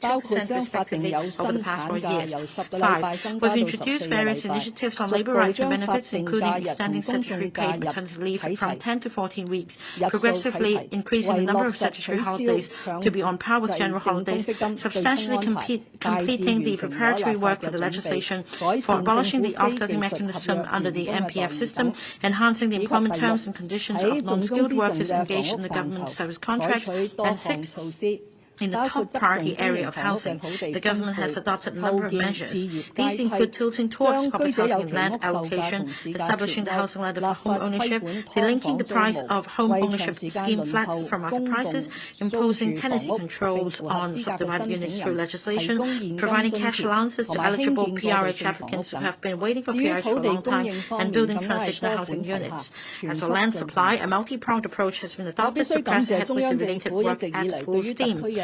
包括 62% 將法定 respectively 有 over 薪 the past 4產假 years. 由10個禮拜 5. 增 We've 加到 introduced 14個 various 禮拜， initiatives on 逐 labour 步 rights and 將法 benefits, 定 including 假日 extending 同公眾 statutory 假 paid 日 maternity leave 睇 from 齊， 10 to 14 weeks, 日數睇 progressively 齊， increasing the 為 number 落 of 實 statutory 取消 holidays 強 to be on par with 制 general 性公 holidays, 積金對沖 substantially 安排，大致 completing 完 the 成咗 preparatory 立法 work for 嘅 the 準備， legislation 改 for 善政 abolishing 府 the 非 offsetting 技術合 mechanism 約 under 員 the 工嘅待 MPF 遇 system, 等， enhancing the 以及 employment 第六 terms and conditions 喺 of 重中 non-skilled 之重 workers 嘅房 engaged 屋 in the 範 government 疇， service 採 contracts, 取多 and 項 6. 措施。 In the 包括 top 執 priority 行公 area 營 of 房屋嘅 housing, 土地 the 分 government 配、 has adopted a 構 number of 建 measures. 置業 These 階 include 梯， tilting towards 將居 public 者有 housing and 其 land 屋售價 allocation, 同市價 establishing 脫 the 鈎， housing ladder 立 for 法 home 規 ownership, 管劏 delinking 房 the 租 price 務， of home 為 ownership 長時間 scheme 輪 flats 候 from market 公共 prices, 租 imposing 住 tenancy 房屋並 controls 符合 on 資格嘅 subdivided 申 units 請 through 人， legislation, 提供現金 providing 津 cash 貼 allowances 同 to 埋興 eligible 建過渡 PRH 性房屋 applicants who 等。 have been waiting for 至於 PRH 土 for a 地 long 供 time 應方 and 面， building 更加係 transitional 多 housing 管齊下， units. 全 As 速 for land 進 supply, 行。 a multi-pronged approach has been 特別 adopted 需 to 感 press 謝 ahead 中 with 央 the 政 related 府一 work 直以 at 嚟對 full 於特 steam. 區嘅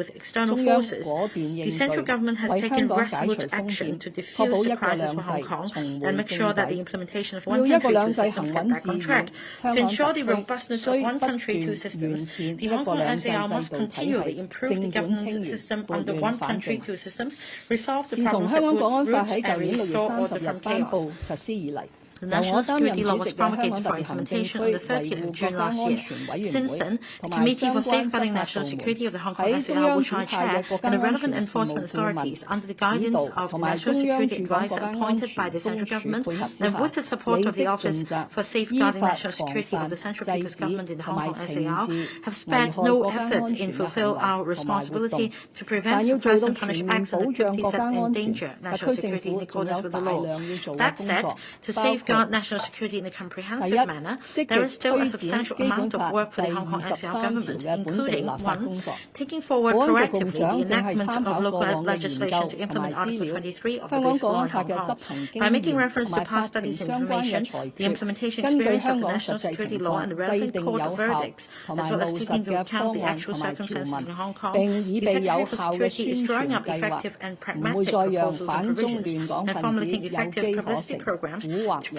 with external 中央 forces, 果斷應 the central 對， government has 為 taken 香港解除 resolute 風 action 險， to 確 defuse 保 the 一國 crisis 兩 for Hong 制 Kong 重 and 回 make sure 正 that the 軌。 implementation of 要 one 一國 country, 兩 two 制 systems 行 get 穩 back 致 on 遠， track. 香 To 港 ensure 特 the 區 robustness 須 of 不 one 斷 country, two 完 systems, 善 the 一 Hong 國 Kong 兩制 SAR 制 must 度體 continually 系， improve 正 the 本 governance 清源， system 撥 under 亂 one 反 country, 正。 two systems, resolve the 自從 problems 香 at 港國 root 安法 roots 喺舊 and 年6月 restore 30 日 order from 頒 chaos. 布實施以嚟， The 由我 national 擔任 security 主 law 席 was 嘅香 promulgated 港特 for 別行政 implementation 區 on the 維 30th 護 of 國 June 家 last 安 year. 全委員 Since 會 then, 同 the 埋 Committee 相 for 關執 Safeguarding 法 National 部門 Security of the Hong Kong 喺中 SAR 央 will 指 try 派 chair 嘅國家 and the 安 relevant 全事務 enforcement 顧問 authorities under the 指 guidance 導 of 同 the 埋 National 中央 Security 駐港國 Advisor 家安 appointed 全 by the 公 central 署 government 配合之 and 下， with the support 履 of the 職 Office 盡責， for 依 Safeguarding 法 National 防 Security of 範 the Central 制 People's 止 Government in the 同 Hong 埋 Kong 懲 SAR 治 have 危 spared 害 no 國家 effort 安 in 全嘅 fulfill 行 our 為同埋活動。 responsibility to prevent, 但要做 suppress 到 and 全 punish 面 acts and 保障 activities 國家 that 安全， endanger 特 national 區政 security in 府仲 accordance 有 with 大 the law. 量要做嘅 That 工 said, 作， to 包括 safeguard national security in a 第 comprehensive 一， manner, 積 there 極 is still a 推展 substantial 基本 amount of 法 work for 第 the Hong Kong 23 SAR 條 government, 嘅本地 including 立法 1. 工作。 Taking forward 保安局局 proactively 長 the 正係 enactment 參考 of 過 local 往嘅研 legislation to 究同埋 implement 資 Article 料， 23 of the 香港 basic 國 law 安 in 法 Hong 嘅 Kong. 執行經 By making 驗 reference 同 to 埋法 past 庭 studies and 相關嘅 information, 裁 the 決， implementation 根據 experience 香 of the 港實 national 際 security 情 law 況， and the 制 relevant 定 court 有 verdicts, 效同 as 埋 well 務 as 實 taking into 嘅 account 方 the 案 actual 同埋條 circumstances 文， in Hong Kong. 並以 The 備 Secretary 有 for 效嘅 Security 宣 is 傳 drawing up 計劃， effective and 唔會 pragmatic 再讓 proposals and 反中 provisions 亂港 and 分子 formulating 有 effective 機可 publicity 乘， programs 蠱惑 to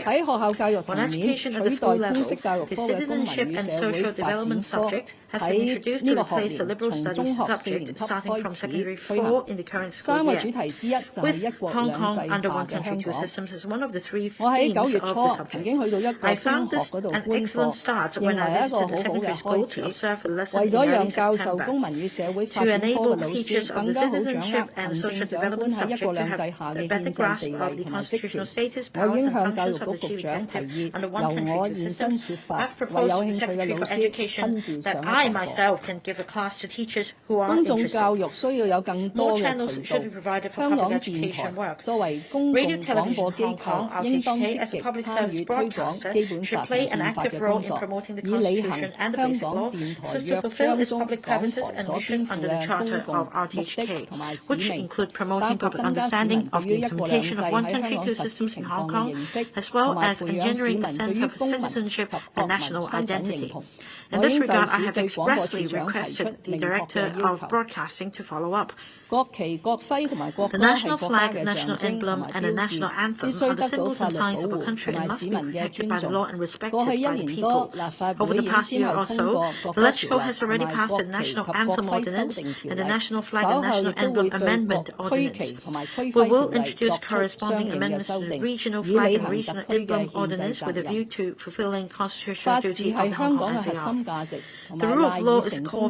year. 喺學校教育 On 層面， education at the 取 school 代 level, 通識教育 the 科嘅公民 citizenship 與 and 社會 social 發展 development 科 subject has been 喺 introduced 呢 to 個學 replace the 年 liberal 從 studies 中學4 subject 年級 starting 開 from 始 secondary 推 4行。 in the current 三 school 個 year. 主題之一就係 With 一國 Hong 兩 Kong 制 under 下 one 嘅香 country, two 港。 systems is one of the three 我喺 themes 9月 of 初 the 曾經 subject. 去到一個 I 中 found 學 this 嗰度 an 觀 excellent 課， start 認 when 為 I 係一個 visited 好 the 好 secondary 嘅 school 開 to 始。 observe a 為 lesson in 咗 early 讓教授 September. 公民與社會 To 發展科嘅 enable 老師 teachers of 更 the 加好掌 citizenship 握 and 行 social 政長官 development 喺一 subject 國 to 兩 have 制下 a 嘅 better 憲制 grasp 地 of 位 the 同埋職 constitutional 權。 status, 我 powers 已經 and 向教育 functions of 局 the 局 chief 長提 executive 議， under one 由 country, 我 two 現身 systems. 說法， I've 為有 proposed to 興 the 趣嘅 Secretary 老 for 師 Education 親自 that 上 I 一堂課。 myself can give a class to teachers who are 公眾 interested. 教育需要有更多 More 嘅 channels 渠 should be 道。 provided for 香港 public 電 education 台 work. 作為公共 Radio 廣 Television 播機 Hong 構， Kong, 應當 RTHK, 積 as a 極 public 參 service 與推廣 broadcaster, 基本 should 法同 play an 憲法 active 嘅 role 工 in 作， promoting the 以履行 Constitution and the 香 basic 港 law 電台 so as to 約 fulfill 章 its 中 public 港 purposes 台 and 所 mission 肩負 under the 嘅 Charter 公 of 共目的 RTHK, 同埋使 which 命， include 包 promoting 括 public 增加市 understanding 民對 of 於 the 一國兩制 implementation of 喺 one 香 country, 港 two 實施 systems in 情 Hong 況嘅 Kong, 認識， as 同 well 埋 as 培 in 養市 generating 民 a 對 sense 於 of 公民及 citizenship 國 and 民 national 身份認 identity. 同。 In 我 this 應就 regard, 此 I have 對廣播處 expressly 長提出 requested the 明確 Director 嘅要 of 求。 Broadcasting to follow up. 國旗、國徽同埋國 The 歌係 national 國家 flag, 嘅 national 象徵同 emblem, 埋 and the 標 national 誌， anthem 必須 are the 得到 symbols 法 and 律 signs 保 of a 護 country 同 and 埋 must 市 be 民嘅 protected 尊 by the 重。 law and respected 過去 by 1 the 年多， people. 立法 Over 會 the 已 past 先 year 後 or 通 so, 過國 the 歌 Let's 條 Go 例 has 同 already 埋 passed 國 the 旗 National 及國 Anthem 徽修 Ordinance 訂條 and the 例。 National Flag 稍 and 後 National 亦都會 Emblem 對 Amendment 國區旗 Ordinance. 同埋區 We 徽條 will 例 introduce 作出 corresponding 相應嘅 amendments 修 to the 訂， Regional 以 Flag 履 and 行 Regional 特區嘅 Emblem 憲制 Ordinance 責 with a 任。 view to fulfilling 法 constitutional 治 duty of 係 the 香 Hong 港 Kong 嘅核 SAR. 心價值，同 The 埋 rule 賴 of 以 law is 成 core 功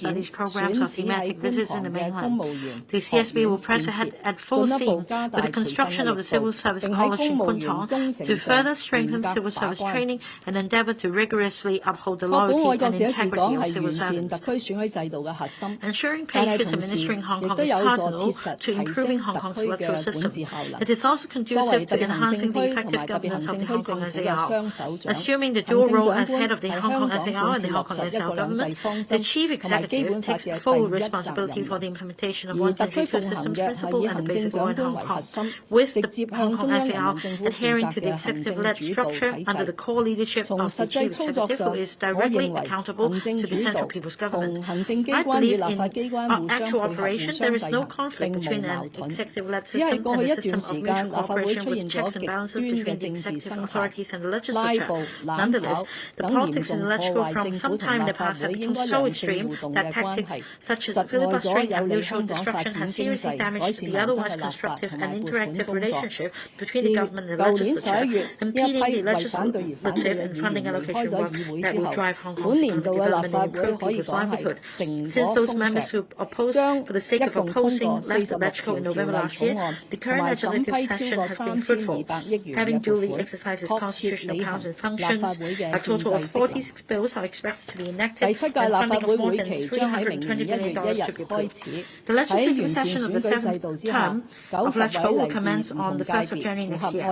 studies programs 選 or 址喺 thematic 觀 visits in the 塘嘅公 mainland. 務員 The 學 CSB will 院 press 建 ahead 設， at full 進一步 steam 加 with 大 the 培訓 construction 嘅 of 力 the Civil 度， Service 並喺 College 公 in 務員 Kuntong 工程 to 上 further strengthen 嚴格 civil 把 service 關， training and endeavor to rigorously uphold the 確保 loyalty 愛國 and 者治 integrity 港 of 係 civil 完善 servants. 特區選舉制度嘅核心， Ensuring 但係 patriots 同時 administering Hong 亦 Kong 都 is 有助 cardinal 切實 to 提 improving 升 Hong 特 Kong's 區嘅 electoral 管 system. 治效能。 It is also 作為 conducive 特 to 別行政 enhancing the 區同埋 effective 特別行 governance of 政 the 區 Hong 政 Kong 府嘅 SAR. 雙手長， Assuming the 行 dual 政 role 長 as head 官 of the 係 Hong 香 Kong 港 SAR 管 and 治 the 落 Hong Kong 實一國 SAR 兩制 government, 方 the 針 chief 同埋基 executive 本法 takes 嘅 full 第一責 responsibility 任 for 人。 the implementation of 而 one 特 country, 區 two 奉行 systems 嘅係 principle 以 and the 行政 basic law 長 in 官 Hong 為核 Kong, 心， with 直 the 接 Hong 向 Kong 中央人 SAR 民政府負 adhering 責 to the 嘅行政 executive-led 主導 structure 體 under 制。the core leadership 從 of the 實際 chief 操作 executive 上， who is 我 directly 認為 accountable 行政 to the 主 central 導 people's 同 government. 行政機 I 關與 believe 立法 in 機關 our 互相 actual 配合、互 operation, 相 there 制 is no 衡， conflict 並 between 無 an 矛盾。 executive-led 只係 system 過 and 去 a 一 system 段 of 時 mutual 間，立法會 cooperation 出 with 現咗 checks and 極 balances 端 between 嘅 the 政治 executive 生態、 authorities and the 拉 legislature. 布、攬 Nonetheless, 炒 the 等嚴 politics in 重 the 破 electoral 壞 from 政府 some 同 time in 立 the 法 past 會 have 應 become 該 so 良性 extreme 互動 that 嘅關 tactics 係， such as 窒礙 filibustering 咗有 and 利 mutual 香港發 destruction 展 have 經 seriously 濟、改 damaged 善 the 民生 otherwise 嘅立法 constructive 同 and 埋撥款 interactive 工作。 relationship 自 between the government and the 舊年11 legislature, 月，呢一 impeding 批 the 為反對而反對 legislative 嘅 and 議 funding 員離開 allocation 咗 work 議會 that 之 will 後， drive Hong 本 Kong's 年度 economic 嘅立 development 法 and 會 improve 可以 people's 講係 livelihood. 成 Since 果 those 豐 members 碩， who opposed 將 for the sake 一 of 共通 opposing 過 left the 46 electrical 條 in 條 November 例 last 草 year, 案， the 同 current 埋審 legislative 批超 session 過 has been 3200 Having duly exercised its constitutional powers and functions, a total of 46 bills are expected to be enacted and funding of more than $320 billion to be approved. The legislative session of the 7th term of LegCo will commence on the 1st of January next year.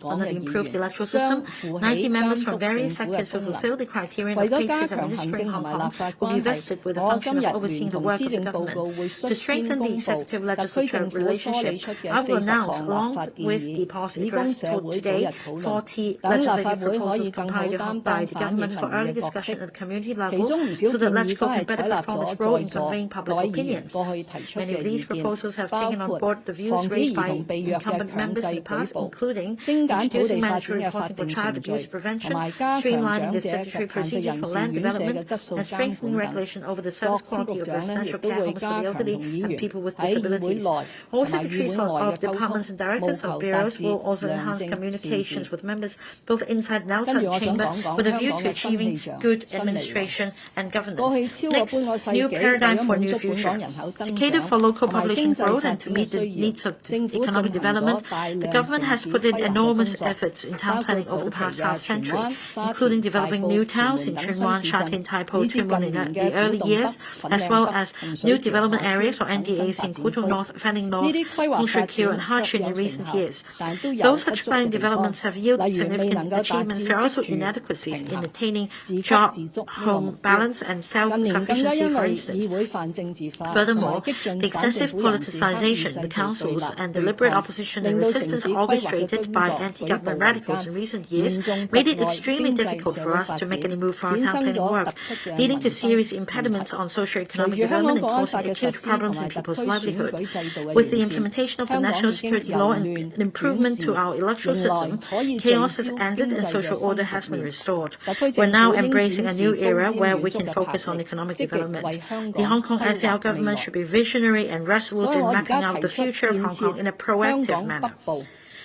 Under the improved electoral system, 90 members from various sectors who fulfill the criterion of patriots administering Hong Kong will be vested with the function of overseeing the work of the government. To strengthen the executive-legislative relationship, I will announce, along with the policy address today, 40 legislative proposals compiled by the government for early discussion at the community level so that LegCo can better perform its role in conveying public opinions. Many of these proposals have taken on board the views raised by incumbent members in the past, including introducing mandatory reporting for child abuse prevention, streamlining the statutory procedure for land development, and strengthening regulation over the service quality of residential care homes for the elderly and people with disabilities. All secretaries of departments and directors of bureaus will also enhance communications with members both inside and outside the chamber with a view to achieving good administration and governance. Next, new paradigm for a new future. To cater for local population growth and to meet the needs of economic development, the government has put in enormous efforts in town planning over the past half-century, including developing new towns in Tsuen Wan, Sha Tin, Tai Po, Tsuen Wan in the early years, as well as new development areas or NDAs in Kutong North, Fanling North, Hung Shui Kiu, and Hachin in recent years. Though such planning developments have yielded significant achievements, there are also inadequacies in attaining job-home balance and self-sufficiency, for instance. Furthermore, the excessive politicization in the councils and deliberate opposition and resistance orchestrated by anti-government radicals in recent years made it extremely difficult for us to make any move for our town planning work, leading to serious impediments on socio-economic development and causing acute problems in people's livelihood. With the implementation of the national security law and an improvement to our electoral system, chaos has ended and social order has been restored. We're now embracing a new era where we can focus on economic development. The Hong Kong SAR government should be visionary and resolute in mapping out the future of Hong Kong in a proactive manner.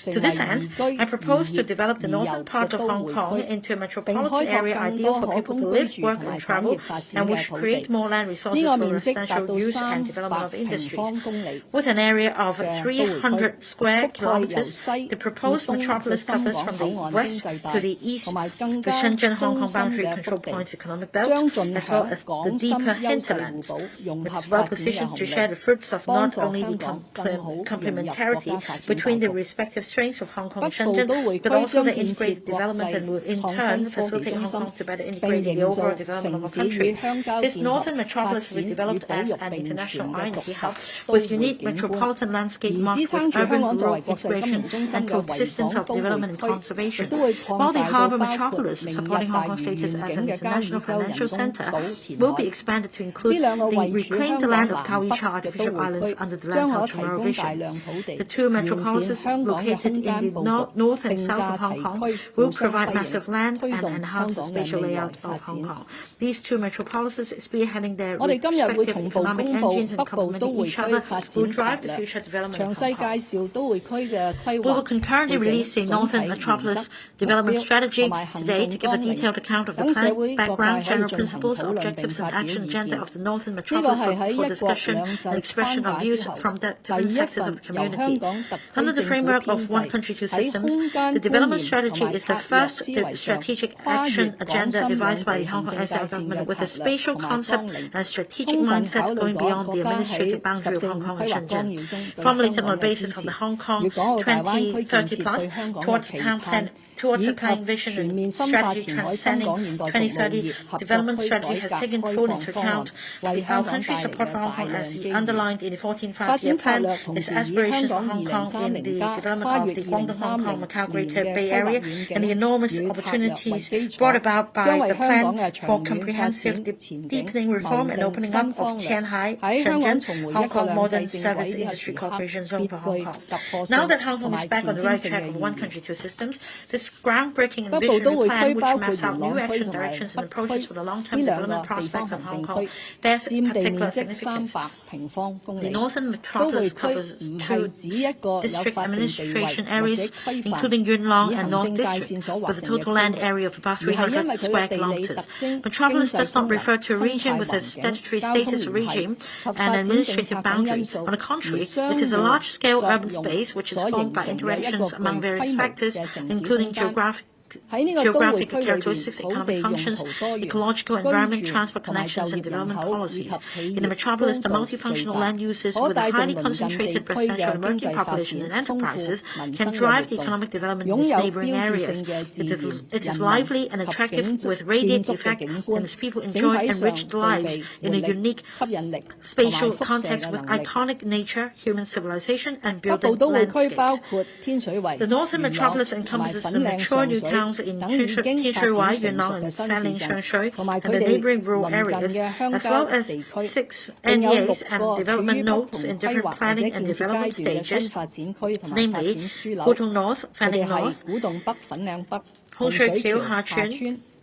To this end, I propose to develop the northern part of Hong Kong into a metropolitan area ideal for people to live, work, and travel, and which create more land resources for residential use and development of industries. With an area of 300 square kilometers, the proposed metropolis covers from the west to the east the Shenzhen-Hong Kong boundary control point's economic belt, as well as the deeper hinterlands. It's well positioned to share the fruits of not only the complementarity between the respective strengths of Hong Kong and Shenzhen, but also the integrated development and will in turn facilitate Hong Kong to better integrate in the overall development of the country. This northern metropolis will be developed as an international R&D hub with unique metropolitan landscape marked with urban-rural integration and coexistence of development and conservation. While the harbour metropolis, supporting Hong Kong's status as an international financial centre, will be expanded to include the reclaimed land of Kao Yi Cha Artificial Islands under the Land Town Tomorrow vision. The two metropolises located in the north and south of Hong Kong will provide massive land and enhance the spatial layout of Hong Kong. These two metropolises, spearheading their respective economic engines and complementing each other, will drive the future development of Hong Kong. We will concurrently release the Northern Metropolis Development Strategy today to give a detailed account of the plan, background, general principles, objectives, and action agenda of the Northern Metropolis for discussion and expression of views from the different sectors of the community. Under the framework of One Country, Two Systems, the development strategy is the first strategic action agenda devised by the Hong Kong SAR government with a spatial concept and strategic mindset going beyond the administrative boundary of Hong Kong and Shenzhen. Formulated on the basis of the Hong Kong 2030 Plus towards a planning vision and strategy transcending 2030 development strategy has taken full into account the Hong Country's support for Hong Kong as he underlined in the 14th Five-Year Plan, its aspiration for Hong Kong in the development of the Guangdong Hong Kong Macau Greater Bay Area and the enormous opportunities brought about by the plan for comprehensive deepening reform and opening up of Tianhai, Shenzhen, Hong Kong Modern Service Industry Cooperation Zone for Hong Kong. Now that Hong Kong is back on the right track of One Country, Two Systems, this this groundbreaking and visionary plan, which maps out new action directions and approaches for the long-term development prospects of Hong Kong, bears particular significance. The Northern Metropolis covers 2 district administration areas, including Yuen Long and North District, with a total land area of about 300 square kilometers. Metropolis does not refer to a region with a statutory status regime and administrative boundaries. On the contrary, it is a large-scale urban space which is formed by interactions among various factors, including geographic characteristics, economic functions, ecological environment, transport connections, and development policies. In the metropolis, the multifunctional land uses with a highly concentrated residential and working population and enterprises can drive the economic development in its neighboring areas. It is lively and attractive with radiant effect, and its people enjoy enriched lives in a unique spatial context with iconic nature, human civilization, and building landscapes. The northern metropolis encompasses the mature new towns in天水圍、元朗and Fanling上水 and the neighboring rural areas, as well as 6 NEAs and development nodes in different planning and development stages, namely 古洞 North, Fanling North, 洪水橋下村、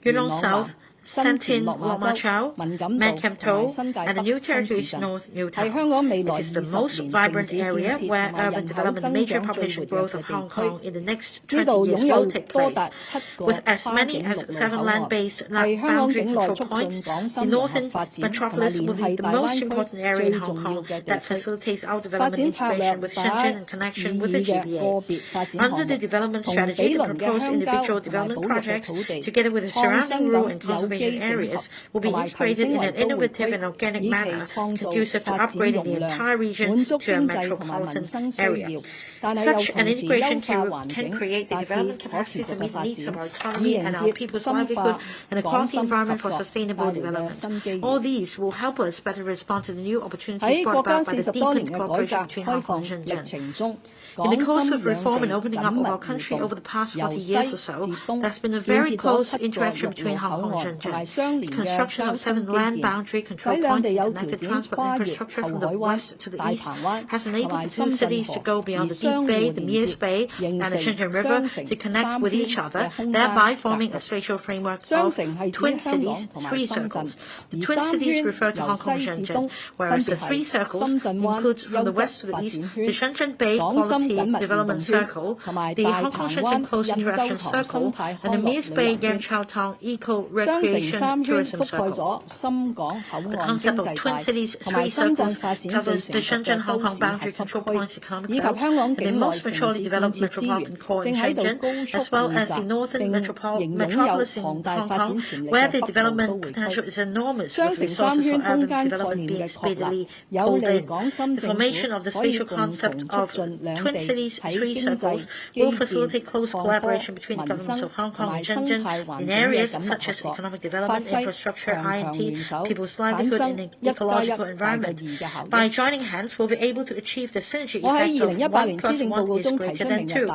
元朗 South, Santin, Lok Ma Chau, Man Kam To, and the New Territories North New Town. It is the most vibrant area where urban development and major population growth of Hong Kong in the next 20 years will take place. With as many as 7 land-based boundary control points, the northern metropolis will be the most important area in Hong Kong that facilitates our development integration with Shenzhen and connection with the GBA. Under the development strategy, the proposed individual development projects, together with the surrounding rural and conservation areas, will be integrated in an innovative and organic manner, conducive to upgrading the entire region to a metropolitan area. Such an integration can create the development capacity to meet the needs of our economy and our people's livelihood and a quality environment for sustainable development. All these will help us better respond to the new opportunities brought about by the deepened cooperation between Hong Kong and Shenzhen. In the course of reform and opening up of our country over the past 40 years or so, there's been a very close interaction between Hong Kong and Shenzhen. The construction of 7 land boundary control points and connected transport infrastructure from the west to the east has enabled the 2 cities to go beyond the Deep Bay, the Mears Bay, and the Shenzhen River to connect with each other, thereby forming a spatial framework of Twin Cities, 3 circles. The Twin Cities refer to Hong Kong and Shenzhen, whereas the 3 circles includes from the west to the east the Shenzhen Bay Quality Development Circle, the Hong Kong-Shenzhen Close Interaction Circle, and the Mears Bay Yan Chau Town Eco-Recreation Tourism Circle. The concept of Twin Cities, 3 circles covers the Shenzhen-Hong Kong boundary control points economic belt and the most maturely developed metropolitan core in Shenzhen, as well as the northern metropolis in Hong Kong, where the development potential is enormous, with resources for urban development being speedily pulled in. The formation of the spatial concept of Twin Cities, 3 circles will facilitate close collaboration between the governments of Hong Kong and Shenzhen in areas such as economic development, infrastructure, I&T, people's livelihood, and ecological environment. By joining hands, we'll be able to achieve the synergy effect of 1 plus 1 is greater than 2.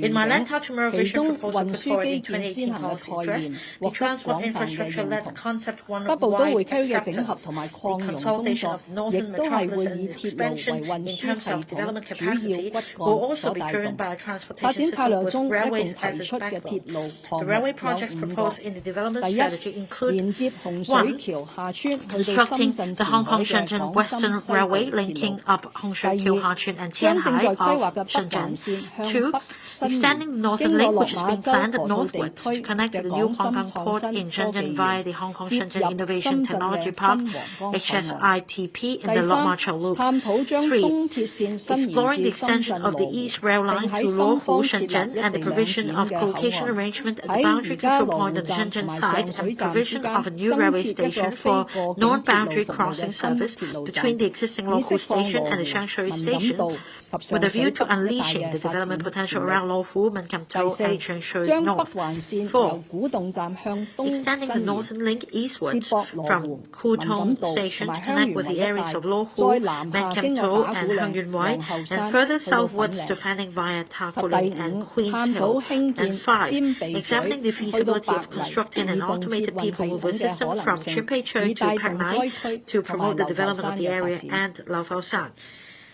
In my Land How Tomorrow Vision proposal put forward in 2018 policy address, the transport infrastructure led the concept one-wide acceptance. The consolidation of the northern metropolis and its expansion in terms of development capacity will also be driven by a transportation system with railways as its backbone. The railway projects proposed in the development strategy include 1. Constructing the Hong Kong-Shenzhen Western Railway linking up Hong Shui Kiu Ha-Chun and Tianhai of Shenzhen. 2. Extending the Northern Link, which is being planned at northwards to connect the new Hong Kong port in Shenzhen via the Hong Kong-Shenzhen Innovation Technology Park, HSITP, in the Lok Ma Chau Loop. 3. Exploring the extension of the East Rail Line to Luohu, Shenzhen, and the provision of co-location arrangement at the boundary control point of the Shenzhen site, and provision of a new railway station for non-boundary crossing service between the existing local station and the Shangshui station, with a view to unleashing the development potential around Luohu, Man Kam To, and Shangshui North. 4. Extending the Northern Link eastwards from Kutong Station to connect with the areas of Luohu, Man Kam To, and Hung Yuen Wai, and further southwards to Fanning via Ta Kau and Queen's Hill. And 5. Examining the feasibility of constructing an automated people mover system from Chim Pei Choi to Pak Nai to promote the development of the area and Lau Fau San.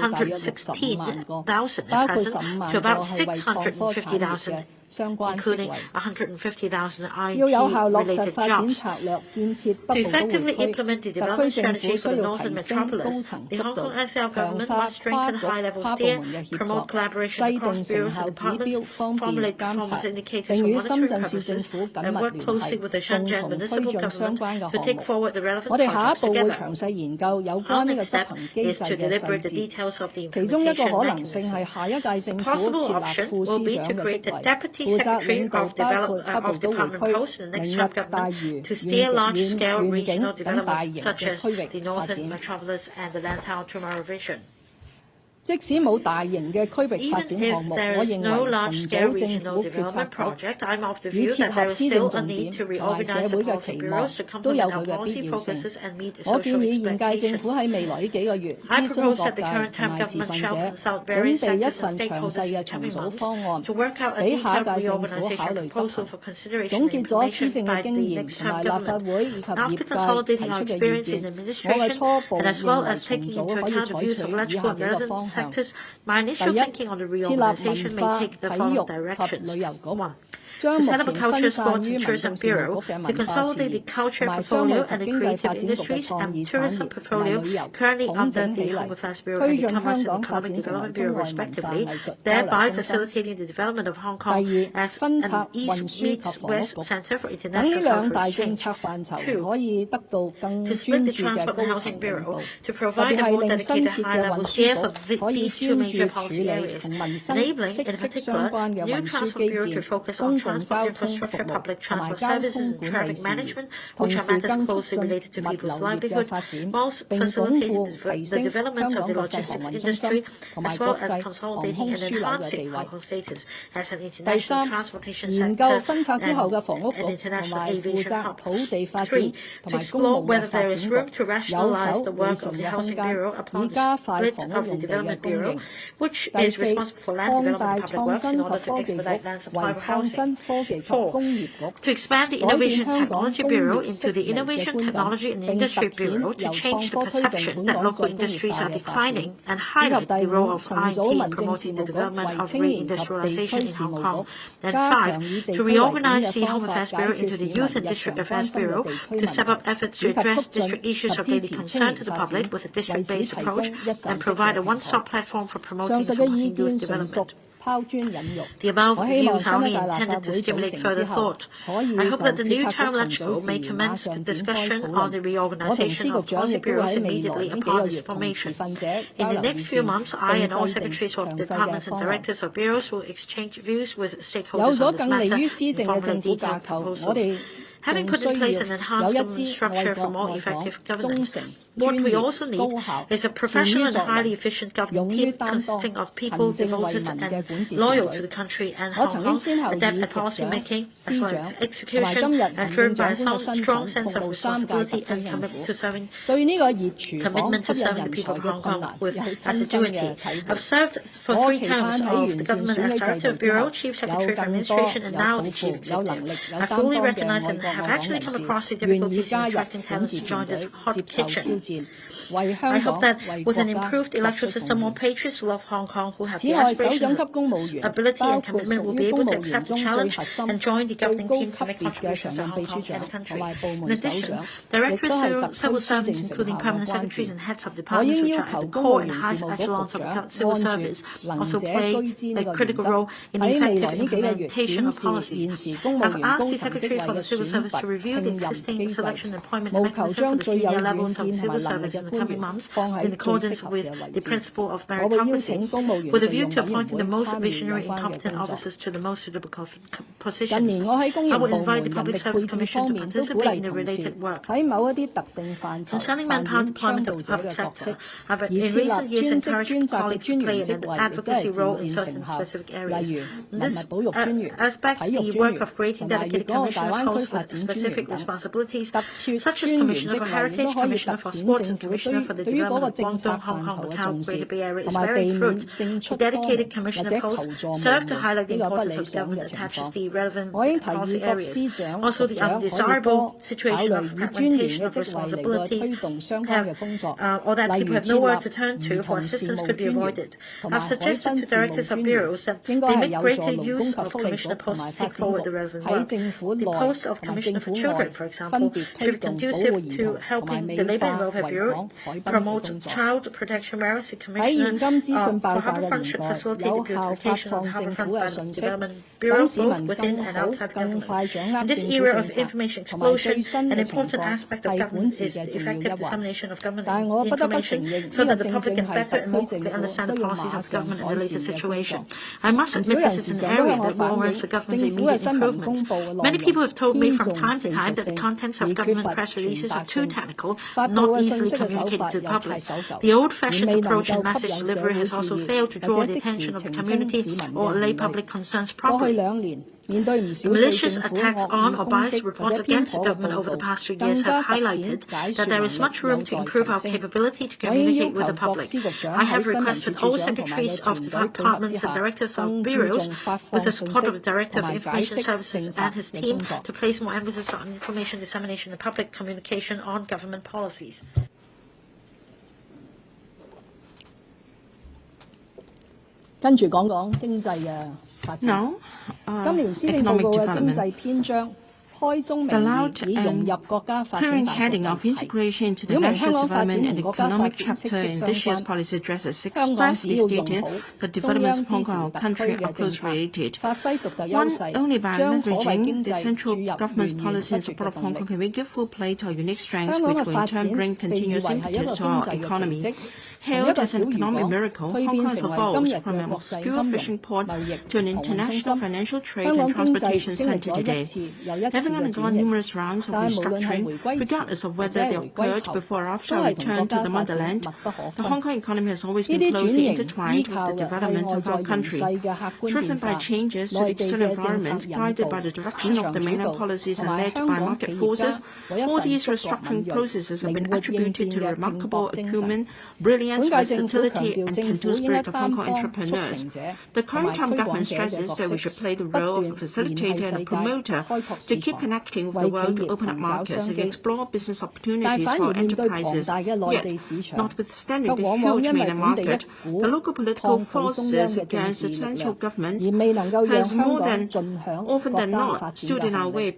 到大約65萬個，包括15萬個係為創科產業嘅相關職位。要有效落實發展策略，建設北部都會區，特區政府需要提升高層級度，強化跨局跨部門嘅協作，制定成效指標，方便監察，並與深圳市政府緊密聯繫，共同推進相關嘅項目。我哋下一步會詳細研究有關呢個執行機制嘅細節，其中一個可能性係下一屆政府設立副司長嘅職位，負責領導包括北部都會區、明日大嶼、遠景等大型嘅區域發展。即使冇大型嘅區域發展項目，我認為重組政府決策局與貼合施政重點同埋社會嘅期望都有佢嘅必要性。我建議現屆政府喺未來呢幾個月諮詢各界同埋持份者，準備一份詳細嘅重組方案，俾下一屆政府考慮執行。總結咗施政嘅經驗同埋立法會以及業界提出嘅意見，我嘅初步認為重組可以採取以下幾個方向。sectors, my initial thinking on the reorganization may take the following directions. 1. To set up a Culture, Sports and Tourism Bureau to consolidate the culture portfolio and the creative industries and tourism portfolio currently under the Home Affairs Bureau and the Commerce and Economic Development Bureau respectively, thereby facilitating the development of Hong Kong as an East meets West Centre for International Cultural Exchange. 2. To split the Transport and Housing Bureau to provide a more dedicated high-level steer for these two major policy areas, enabling, in particular, the new Transport Bureau to focus on transport infrastructure, public transport services and traffic management, which are matters closely related to people's livelihood, whilst facilitating the development of the logistics industry, as well as consolidating and enhancing Hong Kong's status as an international transportation sector and an international aviation hub. 3. To explore whether there is room to rationalize the work of the Housing Bureau upon the split of the Development Bureau, which is responsible for land development and public works in order to expedite land supply for housing. 4. To expand the Innovation Technology Bureau into the Innovation Technology and Industry Bureau to change the perception that local industries are declining and highlight the role of IT in promoting the development of reindustrialization in Hong Kong. And 5. To reorganize the Home Affairs Bureau into the Youth and District Affairs Bureau to step up efforts to address district issues of daily concern to the public with a district-based approach and provide a one-stop platform for promoting and supporting youth development. The above views are only intended to stimulate further thought. I hope that the new term legislature may commence discussion on the reorganization of policy bureaus immediately upon its formation. In the next few months, I and all secretaries of departments and directors of bureaus will exchange views with stakeholders on this matter and formulate detailed proposals. Having put in place an enhanced government structure for more effective governance, what we also need is a professional and highly efficient government team consisting of people devoted and loyal to the country and Hong Kong, adept at policy making as well as execution, and driven by a strong sense of responsibility and commitment to serving the people of Hong Kong with assiduity. I've served for 3 terms of the government as Director of Bureau, Chief Secretary for Administration, and now the Chief Executive. I fully recognize and have actually come across the difficulties in attracting talents to join this hot kitchen. I hope that with an improved electoral system, more patriots who love Hong Kong, who have the aspiration, ability and commitment will be able to accept the challenge and join the governing team to make contributions to Hong Kong and the country. In addition, directors, civil servants, including permanent secretaries and heads of departments which are at the core and highest echelons of the civil service, also play a critical role in the effective implementation of policies. I've asked the Secretary for the Civil Service to review the existing selection and appointment mechanism for the senior levels of civil service in the coming months in accordance with the principle of meritocracy, with a view to appointing the most visionary and competent officers to the most suitable positions. I would invite the Public Service Commission to participate in the related work. Concerning manpower deployment of the public sector, I've in recent years encouraged colleagues to play an advocacy role in certain specific areas. In this aspect, the work of creating dedicated commissioner posts with specific responsibilities, such as Commissioner for Heritage, Commissioner for Sports, and Commissioner for the Development of Guangdong, Hong Kong, Macau, Greater Bay Area is bearing fruit. The dedicated commissioner posts serve to highlight the importance of government attaches the relevant policy areas. Also, the undesirable situation of fragmentation of responsibilities or that people have nowhere to turn to for assistance could be avoided. I've suggested to directors of bureaus that they make greater use of commissioner posts to take forward the relevant work. The post of Commissioner for Children, for example, should be conducive to helping the Labour and Welfare Bureau promote child protection, whereas the Commissioner for Harbourfront should facilitate the beautification of the Harbourfront by the Development Bureau, both within and outside the government. In this era of information explosion, an important aspect of government is the effective dissemination of government information so that the public can better and more quickly understand the policies of government and the latest situation. I must admit this is an area that warrants the government's immediate improvements. Many people have told me from time to time that the contents of government press releases are too technical, not easily communicated to the public. The old-fashioned approach in message delivery has also failed to draw the attention of the community or lay public concerns properly. The malicious attacks on or biased reports against the government over the past 2 years have highlighted that there is much room to improve our capability to communicate with the public. I have requested all secretaries of departments and directors of bureaus, with the support of the Director of Information Services and his team, to place more emphasis on information dissemination and public communication on government policies. 跟住講講經濟嘅發展。今年施政報告嘅經濟篇章開宗明義以融入國家發展大局為題，表明香港發展同國家發展息息相關。香港只要用好中央支持特區嘅政策，發揮獨特優勢，將可為經濟注入源源不絕嘅動力。香港嘅發展被譽為係一個經濟嘅奇蹟。從一個小漁港蛻變成為今日嘅國際金融、貿易、航運中心，香港經濟經歷咗一次又一次嘅轉型，但係無論係回歸前或者係回歸後，都係同國家發展密不可分。呢啲轉型依靠嘅係外在形勢嘅客觀變化、內地嘅政策引導、市場主導，同埋香港企業家為一份觸覺敏鋭、靈活應變嘅拼搏精神。本屆政府強調政府應該擔當促成者同埋推廣者嘅角色，不斷聯繫世界，開拓市場，為企業尋找商機。但反而面對龐大嘅內地市場，卻往往因為本地一股抗拒中央嘅政治力量，而未能夠讓香港盡享國家發展嘅紅利。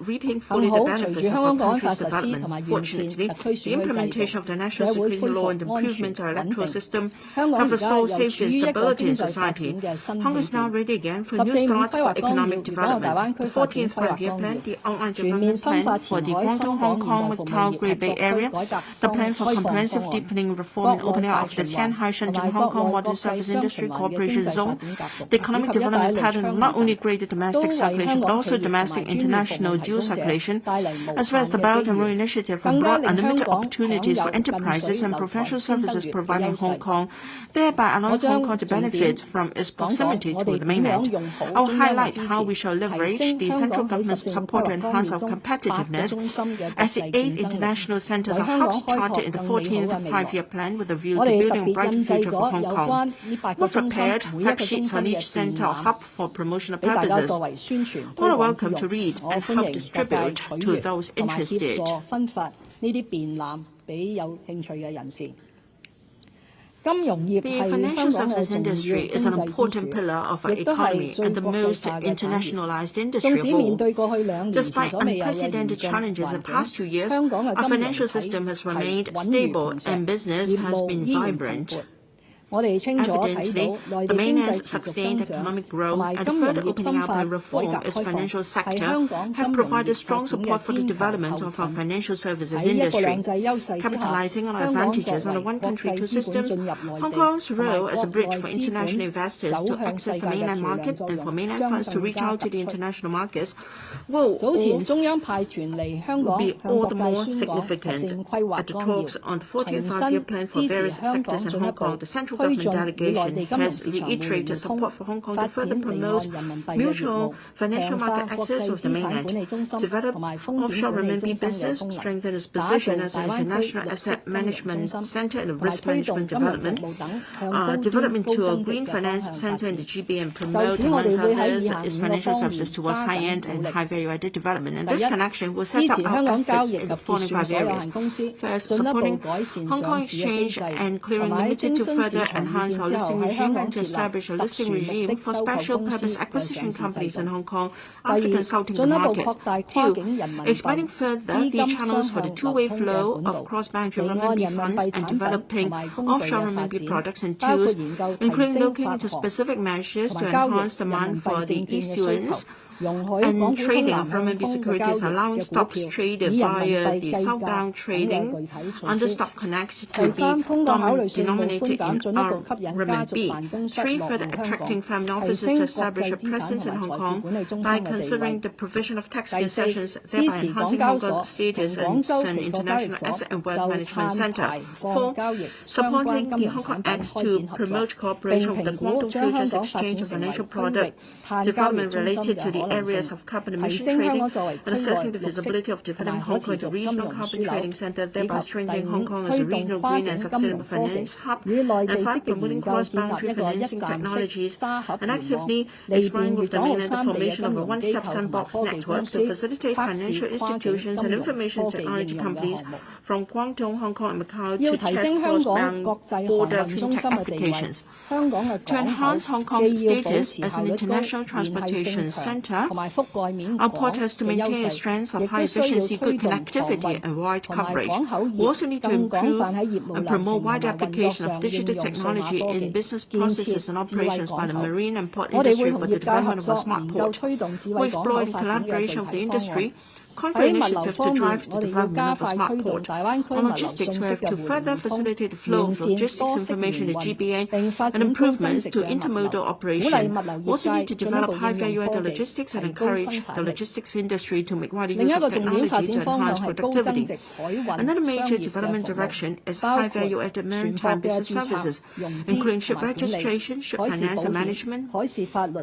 幸好，隨住香港國安法實施同埋完善特區選舉制度，社會恢復安全穩定，香港而家又處於一個經濟發展嘅新起點。14五規劃綱要粵港澳大灣區發展規劃綱要全面深化前海深港現代服務業合作區改革開放方案，各項內大全環環環同埋國內國際雙循環嘅經濟發展格局，以及一帶一路倡議，都為香港帶來dual circulation, as well as the Belt and Road Initiative for broad unlimited opportunities for enterprises and professional services providing Hong Kong, thereby allowing Hong Kong to benefit from its proximity to the mainland. I will highlight how we shall leverage the central government's support to enhance our competitiveness as the 8th international centres are hubs charted in the 14th five-year plan with a view to building a brighter future for Hong Kong. We've prepared fact sheets on each centre or hub for promotional purposes. All are welcome to read and help distribute to those interested. The financial services industry is an important pillar of our economy and the most internationalized industry of all. Despite unprecedented challenges in the past 2 years, our financial system has remained stable and business has been vibrant. Evidently, the mainland's sustained economic growth and further opening up and reform its financial sector have provided strong support for the development of our financial services industry. Capitalizing on our advantages under one country, two systems, Hong Kong's role as a bridge for international investors to access the mainland market and for mainland funds to reach out to the international markets will be all the more significant. At the talks on the 14th five-year plan for various sectors in Hong Kong, the central government delegation has reiterated support for Hong Kong to further promote mutual financial market access with the mainland, develop offshore renminbi business, strengthen its position as an international asset management center and risk management development, develop into a green finance center in the GB and promote, amongst others, its financial services towards high-end and high-value-added development. And this connection will set up our efforts in the following 5 areas. First, supporting Hong Kong Exchange and Clearing Limited to further enhance our listing regime and to establish a listing regime for special purpose acquisition companies in Hong Kong after consulting the market. 2. Expanding further the channels for the two-way flow of cross-boundary renminbi funds and developing offshore renminbi products and tools, including looking into specific measures to enhance demand for the issuance and trading of renminbi securities, allowing stocks traded via the southbound trading under stock connects to be denominated in renminbi. 3. Further attracting family offices to establish a presence in Hong Kong by considering the provision of tax concessions, thereby enhancing Hong Kong's status as an international asset and wealth management center. 4. Supporting the Hong Kong Acts to promote cooperation with the Quantum Futures Exchange of financial product development related to the areas of carbon emission trading and assessing the feasibility of developing Hong Kong as a regional carbon trading centre, thereby strengthening Hong Kong as a regional green and sustainable finance hub, and 5, promoting cross-boundary financing technologies, and actively exploring with the mainland the formation of a one-stop sandbox network to facilitate financial institutions and information technology companies from Guangdong, Hong Kong and Macau to test cross-border fintech applications. To enhance Hong Kong's status as an international transportation centre, our port has to maintain a strength of high efficiency, good connectivity and wide coverage. We also need to improve and promote wide application of digital technology in business processes and operations by the marine and port industry for the development of a smart port. We explore in collaboration with the industry concrete initiative to drive the development of a smart port. On logistics, we have to further facilitate the flow of logistics information to GBA and improvements to intermodal operation. We also need to develop high-value-added logistics and encourage the logistics industry to make wider use of technology to enhance productivity. Another major development direction is high-value-added maritime business services, including ship registration, ship finance and management,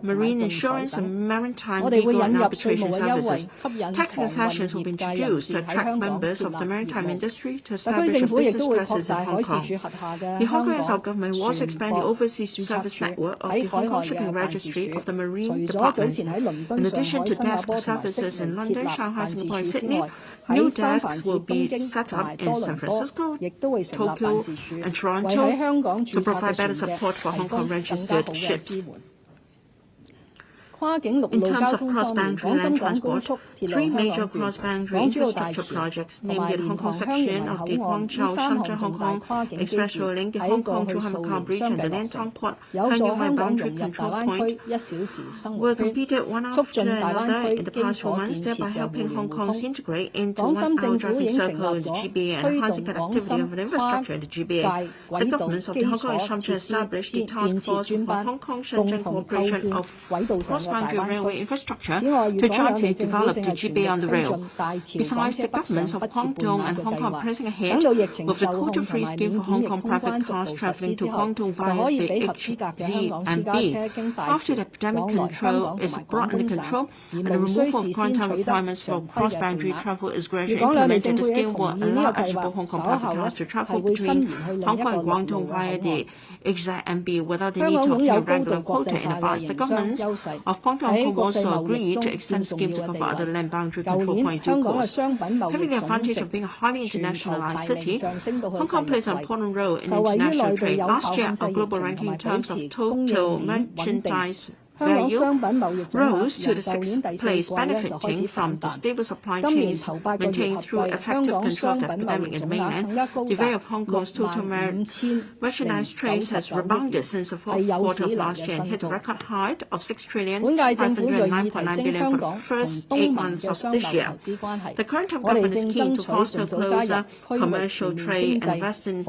marine insurance, and maritime legal and arbitration services. Tax concessions will be introduced to attract members of the maritime industry to establish a business presence in Hong Kong. The Hong Kong SL government will also expand the overseas service network of the Hong Kong Shipping Registry of the Marine Department. In addition to desk services in London, Shanghai, Singapore, and Sydney, new desks will be set up in San Francisco, Tokyo, and Toronto to provide better support for Hong Kong registered ships. In terms of cross-boundary land transport, 3 major cross-boundary infrastructure projects, namely the Hong Kong section of the Guangzhou-Shenzhen-Hong Kong Expressway link, the Hong Kong-Zhuhai-Macau Bridge, and the Lantong Port Hai-New Boundary Control Point, were completed one after another in the past 4 months, thereby helping Hong Kong's integrate into one-hour traffic circle in the GBA and enhancing connectivity of the infrastructure in the GBA. The governments of the Hong Kong Exchange established the Task Force for Hong Kong-Shenzhen Cooperation of Cross-Boundary Railway Infrastructure to jointly develop the GBA on the rail. Besides, the governments of Guangdong and Hong Kong pressing ahead with the quota-free scheme for Hong Kong private cars travelling to Guangdong via the H, Z and B. After the epidemic control is brought under control and the removal of quarantine requirements for cross-boundary travel is gradually implemented, the scheme will allow eligible Hong Kong private cars to travel between Hong Kong and Guangdong via the HZMB without the need to obtain regular quota in advance. The governments of Guangdong and Hong Kong also agreed to extend the scheme to cover other land boundary control points in due course. Having the advantage of being a highly internationalized city, Hong Kong plays an important role in international trade. Last year, our global ranking in terms of total merchandise value rose to the 6th place, benefiting from the stable supply chains maintained through effective control of the epidemic in the mainland. The value of Hong Kong's total merchandise trade has rebounded since the 4th quarter of last year and hit a record high of $6,509.9 billion for the first 8 months of this year. The current government is keen to foster closer commercial trade and Western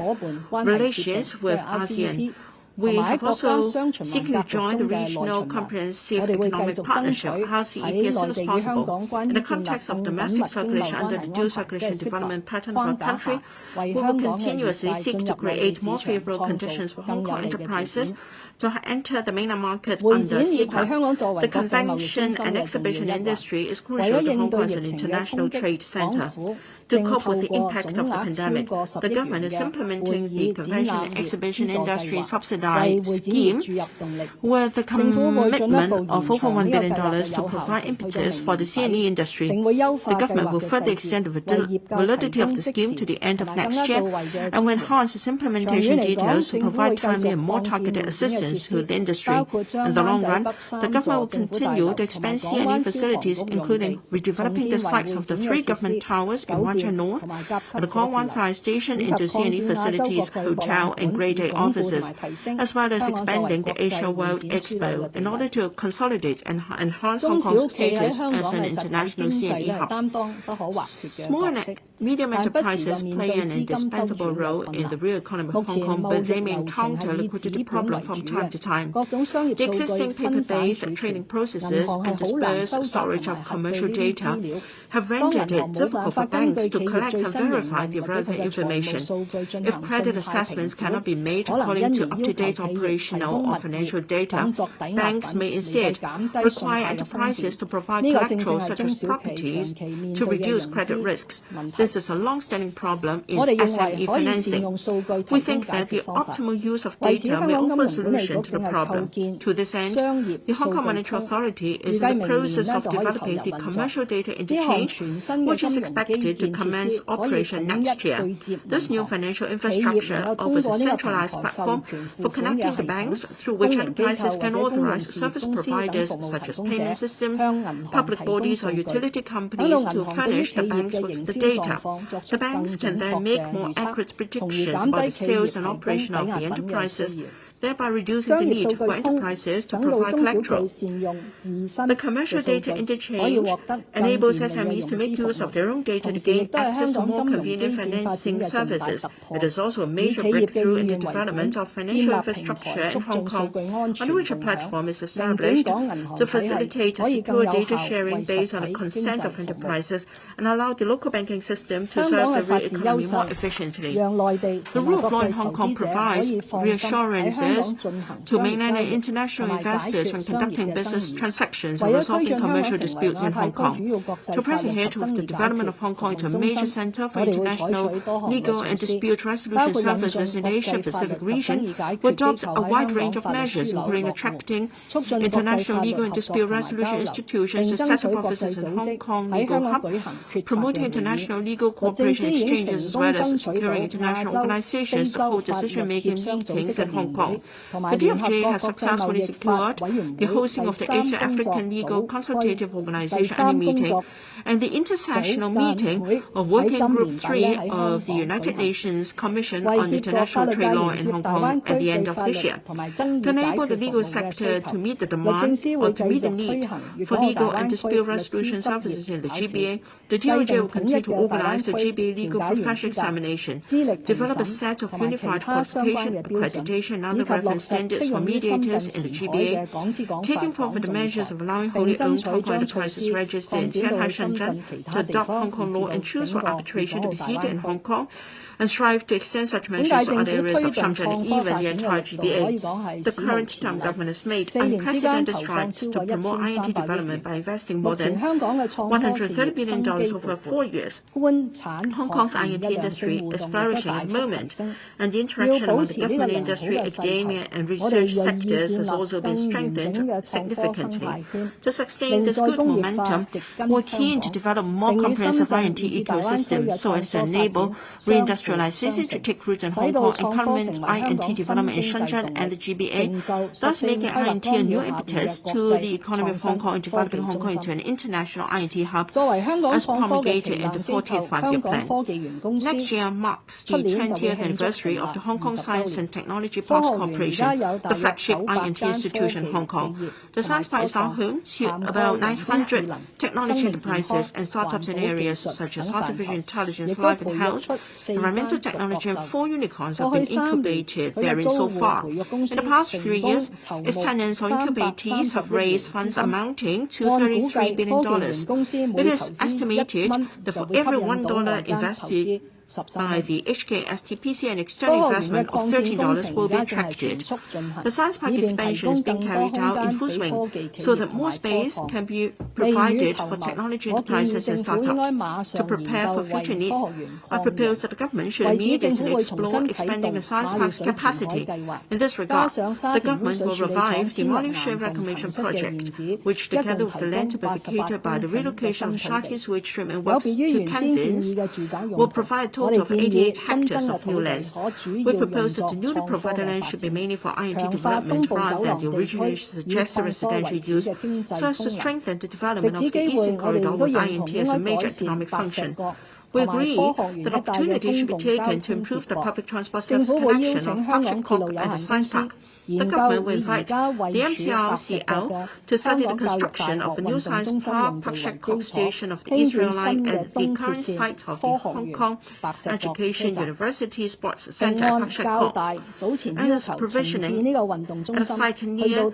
relations with ASEAN. We have also seeking to join the Regional Comprehensive Economic Partnership, RCEP, as soon as possible. In the context of domestic circulation under the dual circulation development pattern of our country, we will continuously seek to create more favorable conditions for Hong Kong enterprises to enter the mainland market under CEPA. The convention and exhibition industry is crucial to Hong Kong as an international trade center. To cope with the impact of the pandemic, the government is implementing the convention and exhibition industry subsidized scheme with a commitment of over $1 billion to provide impetus for the CNE industry. The government will further extend the validity of the scheme to the end of next year and will enhance its implementation details to provide timely and more targeted assistance to the industry. In the long run, the government will continue to expand CNE facilities, including redeveloping the sites of the 3 government towers in Wan Chai North and the Kwong Wan Fire Station into CNE facilities, hotel and Grade A offices, as well as expanding the Asia World Expo in order to consolidate and enhance Hong Kong's status as an international CNE hub. Small and medium enterprises play an indispensable role in the real economy of Hong Kong, but they may encounter liquidity problems from time to time. The existing paper-based trading processes and dispersed storage of commercial data have rendered it difficult for banks to collect and verify the relevant information. If credit assessments cannot be made according to up-to-date operational or financial data, banks may instead require enterprises to provide collateral such as properties to reduce credit risks. This is a long-standing problem in SME financing. We think that the optimal use of data may offer a solution to the problem. To this end, the Hong Kong Monetary Authority is in the process of developing the commercial data interchange, which is expected to commence operation next year. This new financial infrastructure offers a centralized platform for connecting the banks through which enterprises can authorize service providers such as payment systems, public bodies or utility companies to furnish the banks with the data. The banks can then make more accurate predictions about the sales and operation of the enterprises, thereby reducing the need for enterprises to provide collateral. The commercial data interchange enables SMEs to make use of their own data to gain access to more convenient financing services. It is also a major breakthrough in the development of financial infrastructure in Hong Kong, on which a platform is established to facilitate secure data sharing based on the consent of enterprises and allow the local banking system to serve the real economy more efficiently. The rule of law in Hong Kong provides reassurances to mainland and international investors when conducting business transactions and resolving commercial disputes in Hong Kong. To press ahead with the development of Hong Kong into a major center for international legal and dispute resolution services in the Asia-Pacific region, we adopt a wide range of measures, including attracting international legal and dispute resolution institutions to set up offices in Hong Kong Legal Hub, promoting international legal cooperation exchanges as well as securing international organizations to hold decision-making meetings in Hong Kong. The DFJ has successfully secured the hosting of the Asia-African Legal Consultative Organization annual meeting and the intersessional meeting of Working Group 3 of the United Nations Commission on International Trade Law in Hong Kong at the end of this year. To enable the legal sector to meet the demand or to meet the need for legal and dispute resolution services in the GBA, the DOJ will continue to organize the GBA Legal Professional Examination, develop a set of unified qualification, accreditation, and other reference standards for mediators in the GBA, taking forward the measures of allowing wholly owned Hong Kong enterprises registered in Shanghai, Shenzhen to adopt Hong Kong law and choose for arbitration to be seated in Hong Kong, and strive to extend such measures to other areas of Shenzhen and even the entire GBA. The current term government has made unprecedented strides to promote INT development by investing more than $130 billion over 4 years. Hong Kong's INT industry is flourishing at the moment, and the interaction among the government, industry, academia, and research sectors has also been strengthened significantly. To sustain this good momentum, we're keen to develop more comprehensive INT ecosystem so as to enable reindustrialization to take root in Hong Kong and complement INT development in Shenzhen and the GBA, thus making INT a new impetus to the economy of Hong Kong and developing Hong Kong into an international INT hub as promulgated in the 14th Five-Year Plan. Next year marks the 20th anniversary of the Hong Kong Science and Technology Parks Corporation, the flagship INT institution in Hong Kong. The Science Park is now home to about 900 technology enterprises and startups in areas such as artificial intelligence, life and health, environmental technology, and 4 unicorns have been incubated therein so far. In the past 3 years, its tenants or incubatees have raised funds amounting to $33 billion. It is estimated that for every $1 invested by the HKSTPC, an external investment of $13 will be attracted. The Science Park expansion is being carried out in full swing so that more space can be provided for technology enterprises and startups. To prepare for future needs, I propose that the government should immediately explore expanding the Science Park's capacity. In this regard, the government will revive the Malaysia Reclamation Project, which together with the land to be vacated by the relocation of Sha Tin Sewage Treatment Works to Kensington, will provide total of 88 hectares of new lands. We propose that the newly provided land should be mainly for INT development rather than the originally suggested residential use, so as to strengthen the development of the Eastern Corridor with INT as a major economic function. We agree that opportunity should be taken to improve the public transport service connection of Pak Shek Kok and the Science Park. The government will invite the MTRCL to study the construction of a new science park, Pak Shek Kok Station of the Israel Line at the current site of the Hong Kong Education University Sports Centre at Pak Shek Kok, and its provisioning at a site near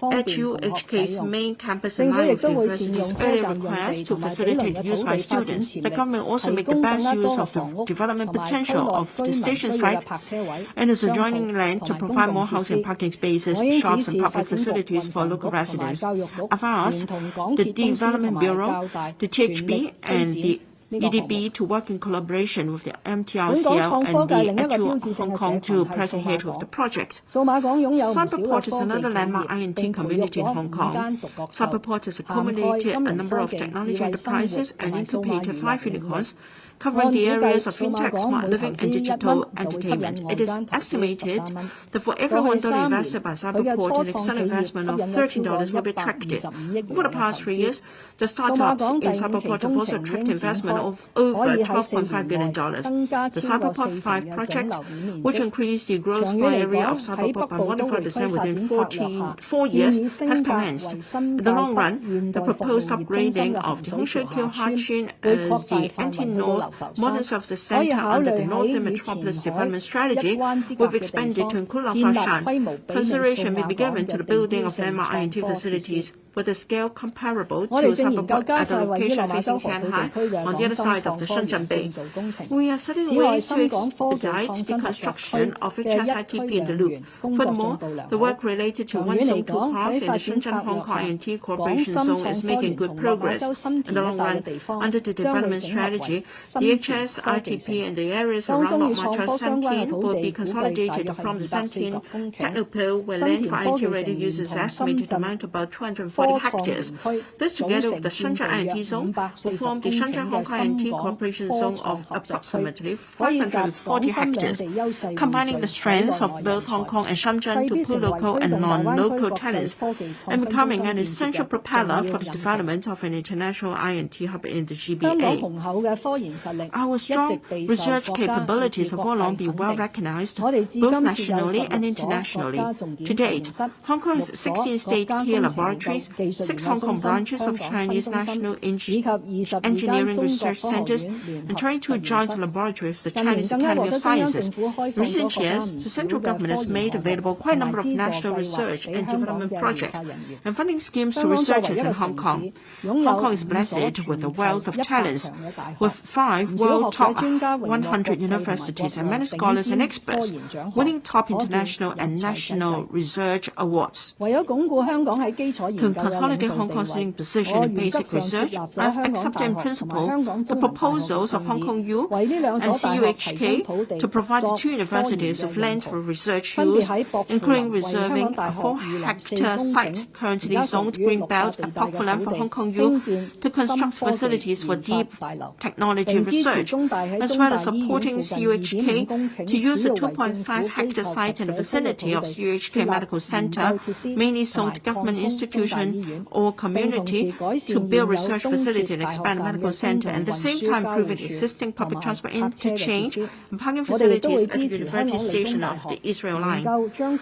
EduHK's main campus in line with the university's earlier request to facilitate limited use by students, the government also make the best use of the development potential of the station site and its adjoining land to provide more housing, parking spaces, shops, and public facilities for local residents. I've asked the Development Bureau, the THB, and the EDB to work in collaboration with the MTRCL and the actual Hong Kong to press ahead with the project. Cyberport is another landmark INT community in Hong Kong. Cyberport has accommodated a number of technology enterprises and incubated 5 unicorns, covering the areas of fintech, smart living, and digital entertainment. It is estimated that for every $1 invested by Cyberport, an external investment of $13 will be attracted. Over the past 3 years, the startups in Cyberport have also attracted investment of over $12.5 billion. The Cyberport 5 project, which increased the gross floor area of Cyberport by more than 40% within 4 years, has commenced. In the long run, the proposed upgrading of the Hong Shou Kiu Ha Chun as the anti-North Modern Services Center under the Northern Metropolis Development Strategy will be expanded to include Lau Fau Shan. Consideration may be given to the building of landmark INT facilities with a scale comparable to Cyberport at the location facing Shanghai on the other side of the Shenzhen Bay. We are studying ways to expedite the construction of HSITP in the loop. Furthermore, the work related to One Zone Two Parks in the Shenzhen Hong Kong INT Cooperation Zone is making good progress. In the long run, under the development strategy, the HSITP and the areas around Lok Ma Chau Santin will be consolidated from the Santin Technopole, where land for INT-ready use is estimated to amount to about 240 hectares. This, together with the Shenzhen INT zone, will form the Shenzhen Hong Kong INT Cooperation Zone of approximately 540 hectares, combining the strengths of both Hong Kong and Shenzhen to pull local and non-local talents, and becoming an essential propeller for the development of an international INT hub in the GBA. Our strong research capabilities have all along been well recognized, both nationally and internationally. To date, Hong Kong has 16 state-key laboratories, 6 Hong Kong branches of Chinese National Engineering Research Centers, and 22 joint laboratories with the Chinese Academy of Sciences. In recent years, the central government has made available quite a number of national research and development projects and funding schemes to researchers in Hong Kong. Hong Kong is blessed with a wealth of talents, with 5 world top 100 universities and many scholars and experts, winning top international and national research awards. To consolidate Hong Kong's leading position in basic research, I have accepted in principle the proposals of Hong Kong U and CUHK to provide the 2 universities with land for research use, including reserving a 4-hectare site currently zoned Greenbelt and Park for land for Hong Kong U to construct facilities for deep technology research, as well as supporting CUHK to use the 2.5-hectare site in the vicinity of CUHK Medical Center, mainly zoned to government institution or community, to build research facility and expand the medical center, and at the same time improving existing public transport interchange and parking facilities at the university station of the Israel Line.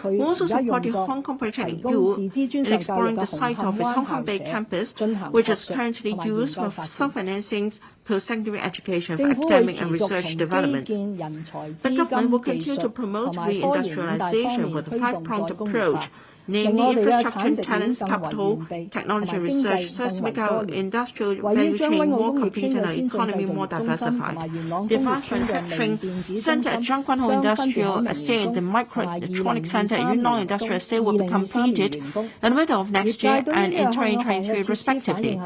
We also supported Hong Kong Polytechnic U in exploring the site of its Hong Kong Bay campus, which is currently used for self-financing post-secondary education for academic and research development. The government will continue to promote reindustrialization with a 5-pronged approach, namely infrastructure and talents, capital, technology and research, so as to make our industrial value chain more complete and our economy more diversified. The Advanced Manufacturing Center at Zhang Guanhong Industrial Estate and the Microelectronics Center at Yunnan Industrial Estate will be completed in the middle of next year and in 2023 respectively.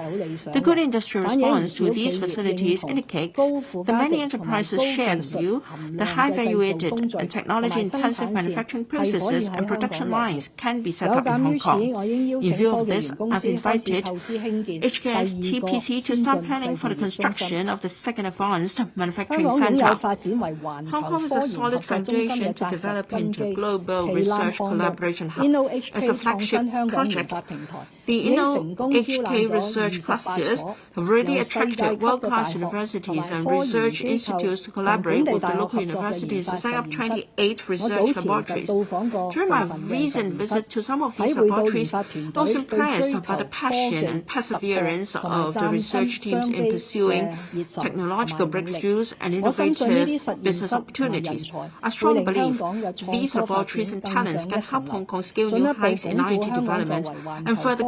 The good industrial response to these facilities indicates that many enterprises share the view that high-valuated and technology-intensive manufacturing processes and production lines can be set up in Hong Kong. In view of this, I've invited HKS TPC to start planning for the construction of the second advanced manufacturing center. Hong Kong has a solid foundation to develop into a global research collaboration hub. As a flagship project, the InnoHK research clusters have already attracted world-class universities and research institutes to collaborate with the local universities to set up 28 research laboratories. During my recent visit to some of these laboratories, I was impressed by the passion and perseverance of the research teams in pursuing technological breakthroughs and innovative business opportunities. I strongly believe these laboratories and talents can help Hong Kong scale new heights in IT development and further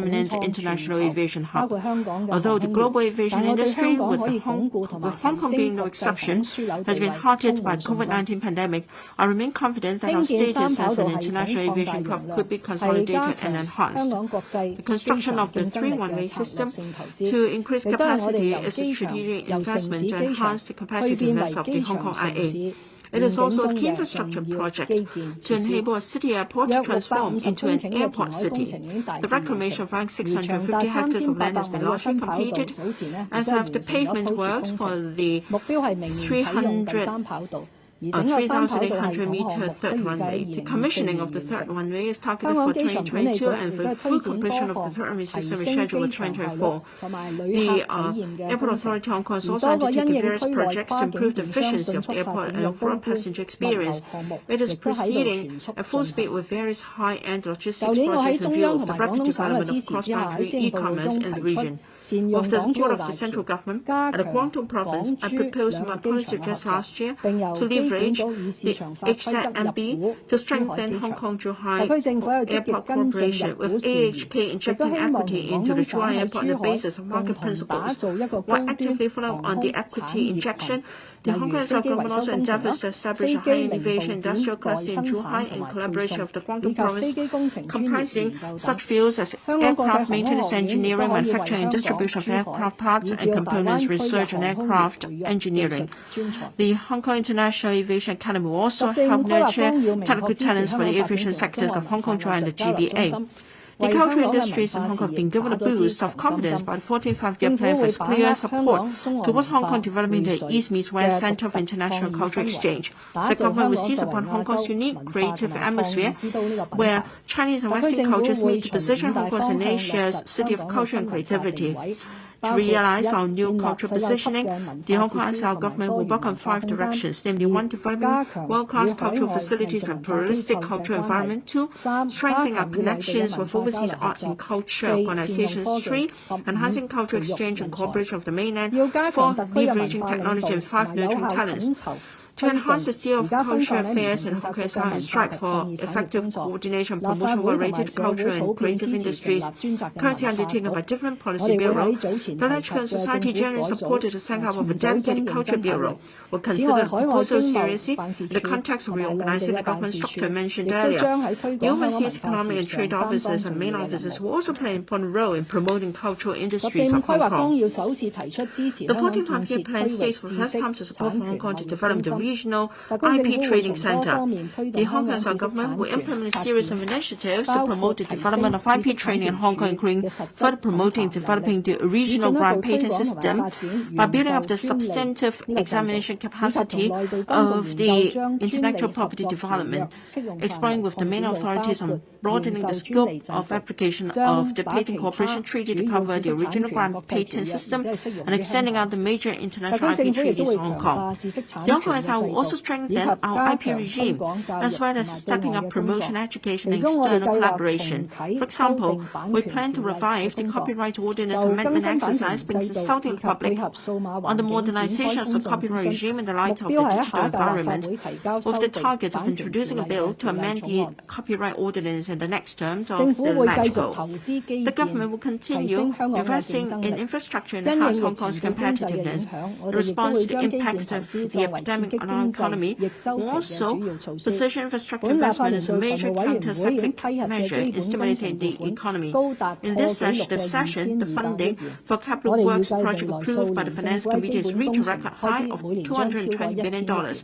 preeminent international aviation hub. Although the global aviation industry, with Hong Kong being no exception, has been hard hit by the COVID-19 pandemic, I remain confident that our status as an international aviation hub could be consolidated and enhanced. The construction of the 3 one-way system to increase capacity is a strategic investment to enhance the competitiveness of the Hong Kong IA. It is also a key infrastructure project to enable a city airport to transform into an airport city. The reclamation of around 650 hectares of land has been largely completed, as have the pavement works for the 3,800-meter third runway. The commissioning of the third runway is targeted for 2022, and the full completion of the third runway system is scheduled for 2024. The Airport Authority of Hong Kong is also undertaking various projects to improve the efficiency of the airport and overall passenger experience. It is proceeding at full speed with various high-end logistics projects in view of the rapid development of cross-boundary e-commerce in the region. With the support of the central government and the Guangdong province, I proposed in my policy address last year to leverage leverage the HZMB to strengthen Hong Kong-Zhuhai Airport cooperation, with AHK injecting equity into the Zhuhai Airport on the basis of market principles. While actively following on the equity injection, the Hong Kong government also endeavors to establish a high innovation industrial cluster in Zhuhai in collaboration with the Guangdong province, comprising such fields as aircraft maintenance engineering, manufacturing and distribution of aircraft parts and components, research and aircraft engineering. The Hong Kong International Aviation Academy will also help nurture technical talents for the aviation sectors of Hong Kong, Zhuhai and the GBA. The cultural industries in Hong Kong have been given a boost of confidence by the 14th Five-Year Plan for its clear support towards Hong Kong developing the East meets West Centre of International Cultural Exchange. The government will seize upon Hong Kong's unique creative atmosphere, where Chinese and Western cultures meet to position Hong Kong as Asia's city of culture and creativity. To realize our new cultural positioning, the Hong Kong SAR government will work on 5 directions, namely 1, developing world-class cultural facilities and pluralistic cultural environment; 2, strengthening our connections with overseas arts and culture organizations; 3, enhancing cultural exchange and cooperation with the mainland; 4, leveraging technology; and 5, nurturing talents. To enhance the sphere of cultural affairs in Hong Kong SAR and strive for effective coordination and promotion of related cultural and creative industries currently undertaken by different policy bureaus, the Electrical Society generally supported the setting up of a dedicated culture bureau. Will consider the proposal seriously in the context of reorganizing the government structure mentioned earlier. The overseas economic and trade officers and main officers will also play an important role in promoting cultural industries of Hong Kong. The 14th Five-Year Plan states for the first time to support for Hong Kong to develop the regional IP trading center. The Hong Kong SAR government will implement a series of initiatives to promote the development of IP trading in Hong Kong, including further promoting and developing the regional grant patent system by building up the substantive examination capacity of the intellectual property development, exploring with the main authorities on broadening the scope of application of the Patent Cooperation Treaty to cover the original grant patent system and extending out the major international IP treaties in Hong Kong. The Hong Kong SAR will also strengthen our IP regime, as well as stepping up promotion, education, and external collaboration. For example, we plan to revive the copyright ordinance amendment exercise by consulting the public on the modernization of the copyright regime in the light of the digital environment, with the target of introducing a bill to amend the copyright ordinance in the next term of the LegCo. The government will continue investing in infrastructure and enhance Hong Kong's competitiveness. In response to the impact of the epidemic on our economy, will also position infrastructure investment as a major counter-cyclical measure in stimulating the economy. In this legislative session, the funding for capital works project approved by the Finance Committee has reached a record high of $220 billion.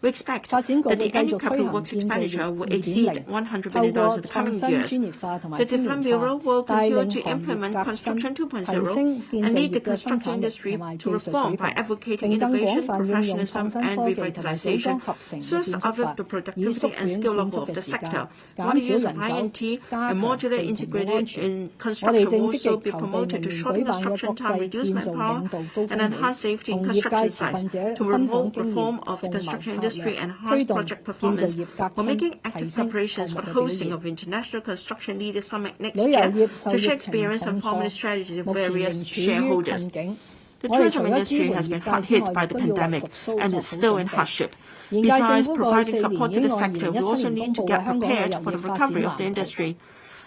We expect that the annual capital works expenditure will exceed $100 billion in the coming years. The Development Bureau will continue to implement Construction 2.0 and lead the construction industry to reform by advocating innovation, professionalism, and revitalization, so as to uplift the productivity and skill level of the sector. While the use of INT and modular integrated in construction will also be promoted to shorten construction time, reduce manpower, and enhance safety in construction sites, to promote reform of the construction industry and enhance project performance. We're making active preparations for the hosting of International Construction Leaders Summit next year to share experience and formulate strategies with various shareholders. The tourism industry has been hard hit by the pandemic and is still in hardship. Besides providing support to the sector, we also need to get prepared for the recovery of the industry.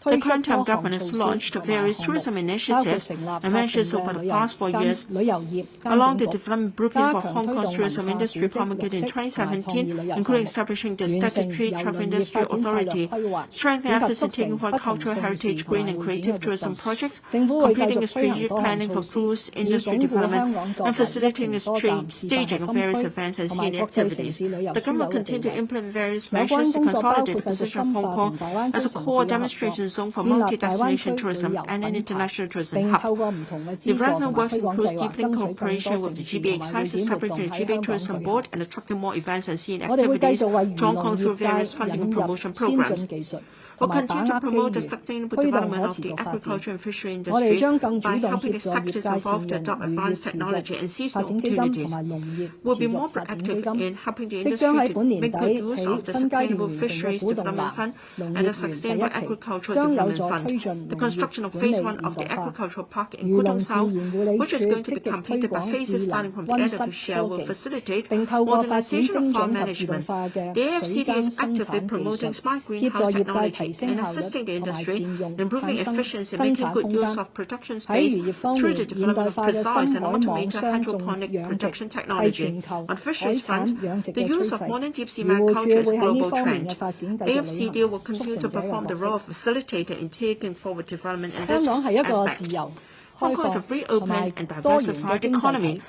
The current term government has launched various tourism initiatives and measures over the past 4 years. Along the development blueprint for Hong Kong's tourism industry promulgated in 2017, including establishing the Statutory Travel Industry Authority, strengthening efforts in taking forward cultural heritage, green and creative tourism projects, completing the strategic planning for cruise industry development, and facilitating the staging of various events and scenic activities. The government will continue to implement various measures to consolidate the position of Hong Kong as a core demonstration zone for multi-destination tourism and an international tourism hub. Development works includes deepening cooperation with the GBA sites, establishing the GBA Tourism Board, and attracting more events and scenic activities to Hong Kong through various funding and promotion programs. We'll continue to promote the sustainable development of the agriculture and fishery industry by helping the sectors involved to adopt advanced technology and seize new opportunities. We'll be more proactive in helping the industry to make good use of the Sustainable Fisheries Development Fund and the Sustainable Agricultural Development Fund. The construction of Phase 1 of the Agricultural Park in Kutong South, which is going to be completed by phases starting from the end of this year, will facilitate modernization of farm management. The AFCD is actively promoting smart greenhouse technology and assisting the industry in improving efficiency, making good use of production space through the development of precise and automated hydroponic production technology. On fisheries front, the use of modern deep-sea mariculture is a global trend. AFCD will continue to perform the role of facilitator in taking forward development in this aspect. Hong Kong is a free, open and diversified economy,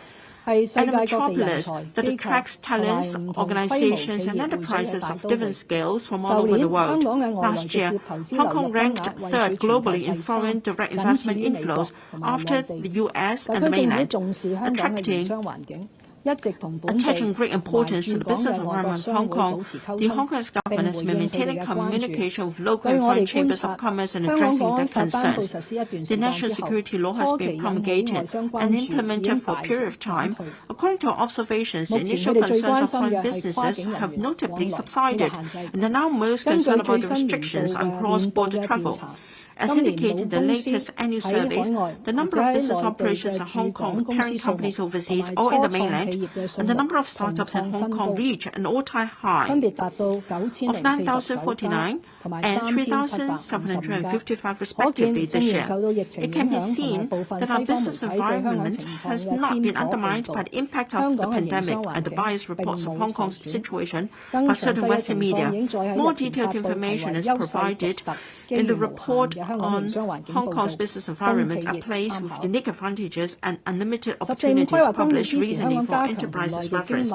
and a metropolis that attracts talents, organizations and enterprises of different scales from all over the world. Last year, Hong Kong ranked third globally in foreign direct investment inflows after the US and the mainland, attaching great importance to the business environment of Hong Kong. The Hong Kong's government has been maintaining communication with local and foreign chambers of commerce and addressing their concerns. The national security law has been promulgated and implemented for a period of time. According to our observations, the initial concerns of foreign businesses have notably subsided and are now most concerned about the restrictions on cross-border travel. As indicated in the latest annual surveys, the number of business operations in Hong Kong with parent companies overseas or in the mainland, and the number of startups in Hong Kong reached an all-time high of 9,049 and 3,755 respectively this year. It can be seen that our business environment has not been undermined by the impact of the pandemic and the biased reports of Hong Kong's situation by certain Western media. More detailed information is provided in the report on Hong Kong's business environment, a place with unique advantages and unlimited opportunities, published recently for enterprises reference.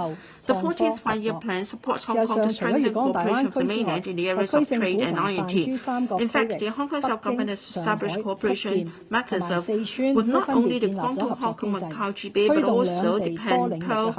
The 14th five-year plan supports Hong Kong to strengthen cooperation with the mainland in the areas of trade and INT. In fact, the Hong Kong self-government has established cooperation mechanism with not only the Guangdong, Hong Kong, Macau, Jibei, but also the Pearl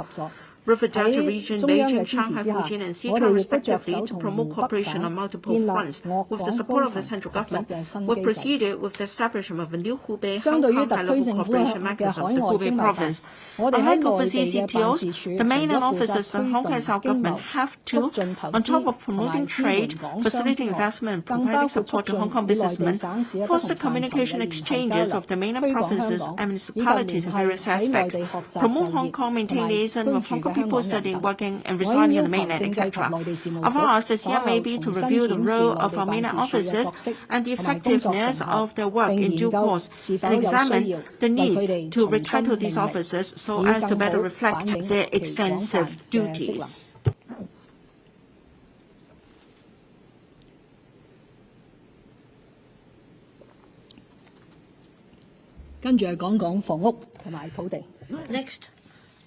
River Delta region, Beijing, Shanghai, Fujian, and Sichuan, respectively, to promote cooperation on multiple fronts. With the support of the central government, we proceeded with the establishment of a new Hubei Hong Kong high-level cooperation mechanism of the Hubei province. Unlike overseas CTOs, the mainland offices of Hong Kong self-government have to, on top of promoting trade, facilitating investment, and providing support to Hong Kong businessmen, foster communication exchanges of the mainland provinces and municipalities in various aspects, promote Hong Kong, maintain liaison with Hong Kong people studying, working, and residing in the mainland, etc. Of ours, the CM may be to review the role of our mainland officers and the effectiveness of their work in due course, and examine the need to retitle these officers so as to better reflect their extensive duties. 跟住係講講房屋同埋土地。Next,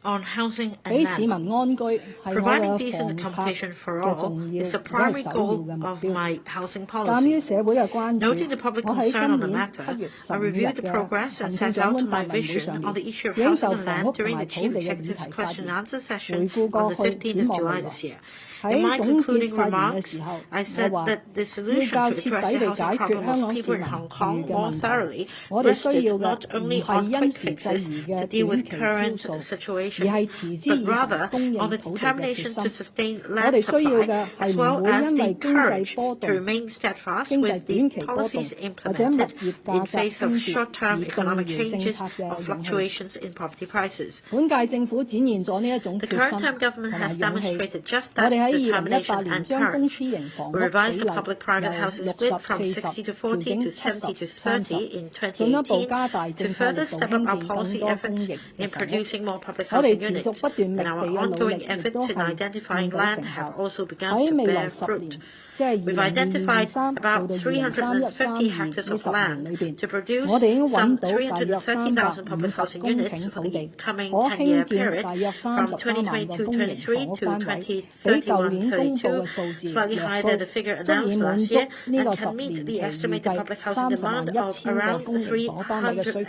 on housing and 俾市民 land. 安居係我 Providing 嘅 decent 房策 accommodation for 嘅 all 重要， is the 亦係 primary 首要 goal 嘅目 of 標。 my housing 鑑於 policy. 社會嘅關注， Noting the public 我喺 concern on 今 the 年 matter, 7月 I 15日 reviewed the 嘅 progress 行 and 政 set 長 out 官 my 答問會 vision 上 on the 邊， issue of 已經 housing 就 and 房屋 land 同 during 埋 the 土 Chief 地嘅議 Executive's 題發 question 言， and answer 回 session 顧 on 過 the 去， 15th 展 of 望 July 未來。 this year. 喺 In my 總結 concluding 發言嘅 remarks, 時候， I 我 said 話 that the 要 solution 較 to 徹 address 底 the 地 housing 解決 problem 香 of 港市 people 民 in Hong 住 Kong 嘅 more 問題， thoroughly 我哋 rested 需要嘅 not 唔 only 係 on 因 quick 時制 fixes 宜 to 嘅 deal 短 with 期 current 招數，而 situations, 係持之 but 以恒 rather 供 on 應 the 土地嘅決 determination to 心。 sustain 我 land 哋需要 supply, 嘅 as 係 well 唔會 as 因 the 為經濟 courage 波 to 動、 remain steadfast 經濟 with the 短期波動 policies 或者物 implemented 業 in 價格 face 升 of 跌 short-term 而動 economic 搖政 changes 策嘅 or 勇氣。 fluctuations in property prices. 本屆政府展現咗呢一種 The 決 current 心 term government 同埋 has 勇氣。 demonstrated just 我 that 哋喺2018 determination 年 and 將公 courage. 私營房屋 We 比 revised 例 the public-private 由 housing split from 60-40 60 to 調 40整 to 70 to 30 in 進一步 2018加大 to 政策 further 力度 step up 興 our 建 policy 更多公 efforts 營 in 嘅房屋。 producing more public 我哋 housing 持續 units, 不斷覓 and our 地嘅努力 ongoing 亦 efforts 都 in 係 identifying 見到 land 成 have 效。 also begun 喺 to 未來 bear 10 fruit. 年，即係 We've 2022-23 identified 到 about 到 350 2031-32 hectares 呢 of 10 年 land 裏邊， to produce 我哋已經 some 揾到大約 330,000 public 350 housing 公 units 頃 for 土 the 地， coming 可 10-year 興建 period 大約 from 33萬個公營房 2022-23 屋 to 單位，比舊年公布嘅數字 slightly 略 higher 高， than the figure 足以 announced 滿 last 足 year 呢個 and 10 can meet 年 the 期預 estimated 計 public housing demand of 30,100個 around 公營房屋單位嘅需求。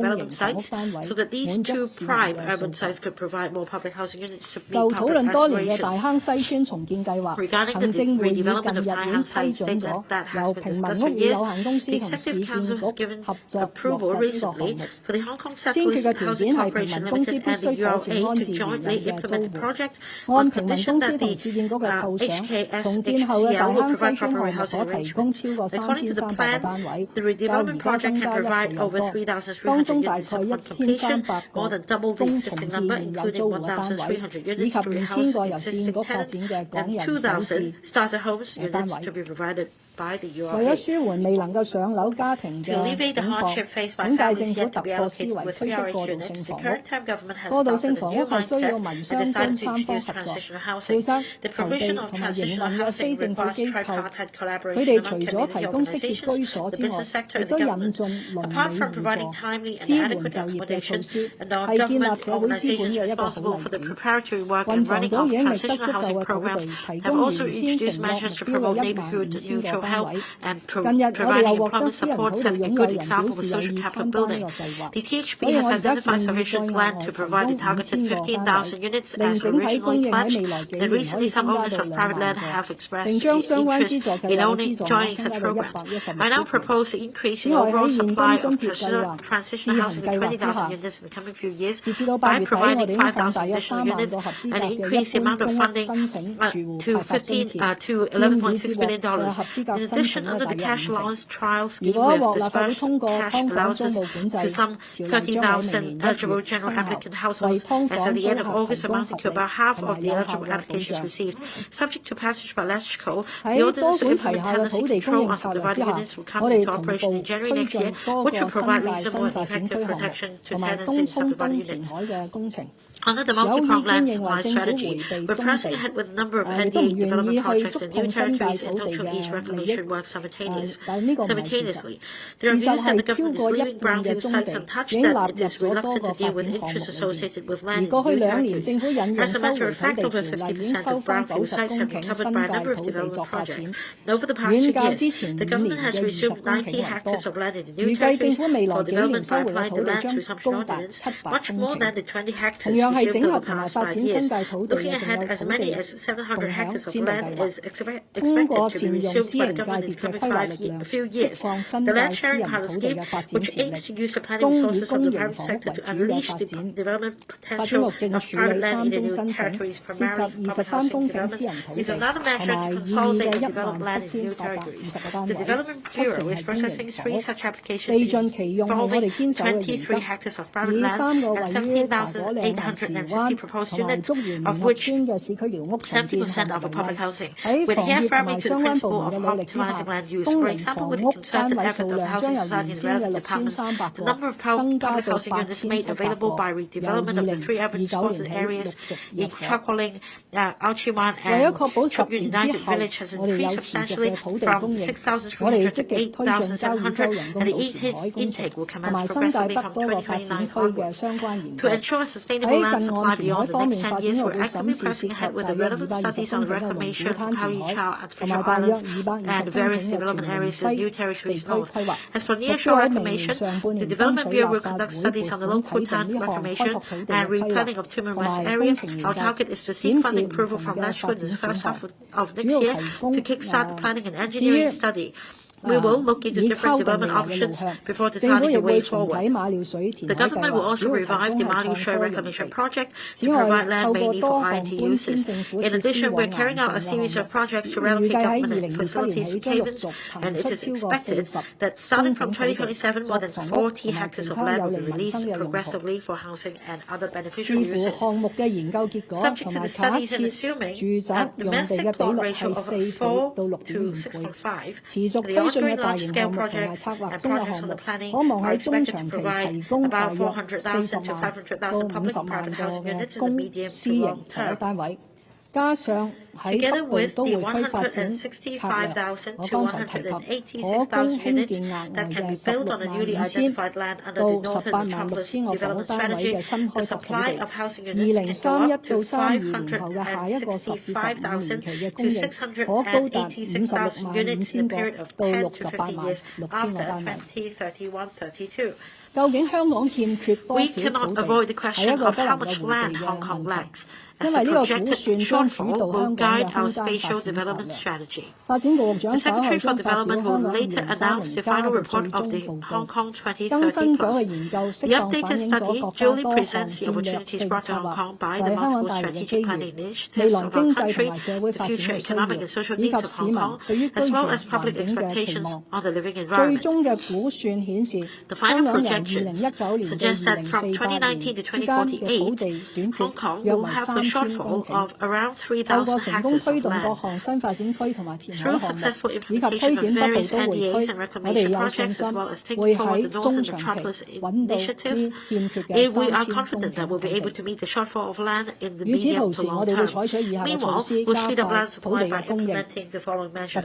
development sites so that these two prime urban sites could provide more public housing units to meet public aspirations. Regarding the redevelopment of Taihang Site State that has been discussed for years, the Executive Council has given approval recently for the Hong Kong Settlers Housing Corporation Limited and the URA to jointly implement the project on condition that the HKSHCL will provide proper housing arrangements. According to the plan, the redevelopment project can provide over 3,300 units upon completion, more than double the existing number, including 1,300 units to be housed existing tenants and 2,000 starter homes units to be provided by the URA. To alleviate the hardship faced by families yet to be allocated with URA units, the current time government has adopted a new mindset and decided to introduce transitional housing. The provision of transitional housing requires tripartite collaboration among community organizations, the business sector and the government. Apart from providing timely and adequate accommodation, non-government organizations responsible for the preparatory work and running of transitional housing programs have also introduced measures to promote neighborhood neutral help and providing employment support, setting a good example of social capital building. The THB has identified sufficient land to provide the targeted 15,000 units as originally pledged, and recently some owners of private land have expressed interest in joining such programs. I now propose to increase the overall supply of transitional housing to 20,000 units in the coming few years by providing 5,000 additional units and increase the amount of funding to $11.6 billion. In addition, under the cash allowance trial scheme, we have dispersed cash allowances to some 13,000 eligible general applicant households as of the end of August, amounting to about half of the eligible applications received. Subject to passage by LegCo, the ordinance to implement tenancy control on subdivided units will come into operation in January next year, which will provide reasonable and effective protection to tenants in subdivided units. Under the multi-pronged land supply strategy, we're pressing ahead with a number of NDA development projects in new territories and Central East reclamation work simultaneously. There are views that the government is leaving brownfield sites untouched, that it is reluctant to deal with interests associated with land in new territories. As a matter of fact, over 50% of brownfield sites have been covered by a number of development projects. Over the past 2 years, the government has resumed 90 hectares of land in the new territories for development by applying the Land Resumption Ordinance, much more than the 20 hectares resumed over the past 5 years. Looking ahead, as many as 700 hectares of land is expected to be resumed by the government in the coming few years. The land sharing pilot scheme, which aims to use the planning resources of the private sector to unleash the development potential of private land in the new territories, primarily public housing development, is another measure to consolidate and develop land in new territories. The Development Bureau is processing 3 such applications involving 23 hectares of private land and 17,850 proposed units, of which 70% are for public housing. We adhere firmly to the principle of optimizing land use. For example, with the concerted effort of the Housing Society and relevant departments, the number of public housing units made available by redevelopment of the 3 urban spotted areas in Chakwaling, Auchiwan, and Chukyu United Village has increased substantially from 6,300 to 8,700, and the intake will commence progressively from 2029 onwards. To ensure a sustainable land supply beyond the next 10 years, we're actively pressing ahead with the relevant studies on the reclamation of Kaui Chau, Artificial Islands, and various development areas in the new territories north. As for nearshore reclamation, the Development Bureau will conduct studies on the Long Kutan reclamation and replanning of Timor West area. Our target is to seek funding approval from LegCo in the first half of next year to kickstart the planning and engineering study. We will look into different development options before deciding the way forward. The government will also revive the Maliu Shui reclamation project to provide land mainly for INT uses. In addition, we're carrying out a series of projects to relocate government facilities to Cavens, and it is expected that starting from 2027, more than 40 hectares of land will be released progressively for housing and other beneficial uses. Subject to the studies and assuming a domestic plot ratio of 4 to 6.5, the ongoing large-scale projects and projects on the planning are expected to provide about 400,000 to 500,000 public and private housing units in the medium to long term. Together with the 165,000 to 186,000 units that can be built on a newly identified land under the Northern Metropolis Development Strategy, the supply of housing units can go up to 565,000 to 686,000 units in a period of 10 to 15 years after 2031-32. We cannot avoid the question of how much land Hong Kong lacks, as the projected shortfall will guide our spatial development strategy. The Secretary for Development will later announce the final report of the Hong Kong 2030 Plus. The updated study duly presents the opportunities brought to Hong Kong by the multiple strategic planning initiatives of our country, the future economic and social needs of Hong Kong, as well as public expectations on the living environment. The final projections suggest that from 2019 to 2048, Hong Kong will have a shortfall of around 3,000 hectares of land. Through successful implementation of various NDAs and reclamation projects, as well as taking forward the Northern Metropolis initiatives, we are confident that we'll be able to meet the shortfall of land in the medium to long term. Meanwhile, we'll speed up land supply by implementing the following measures.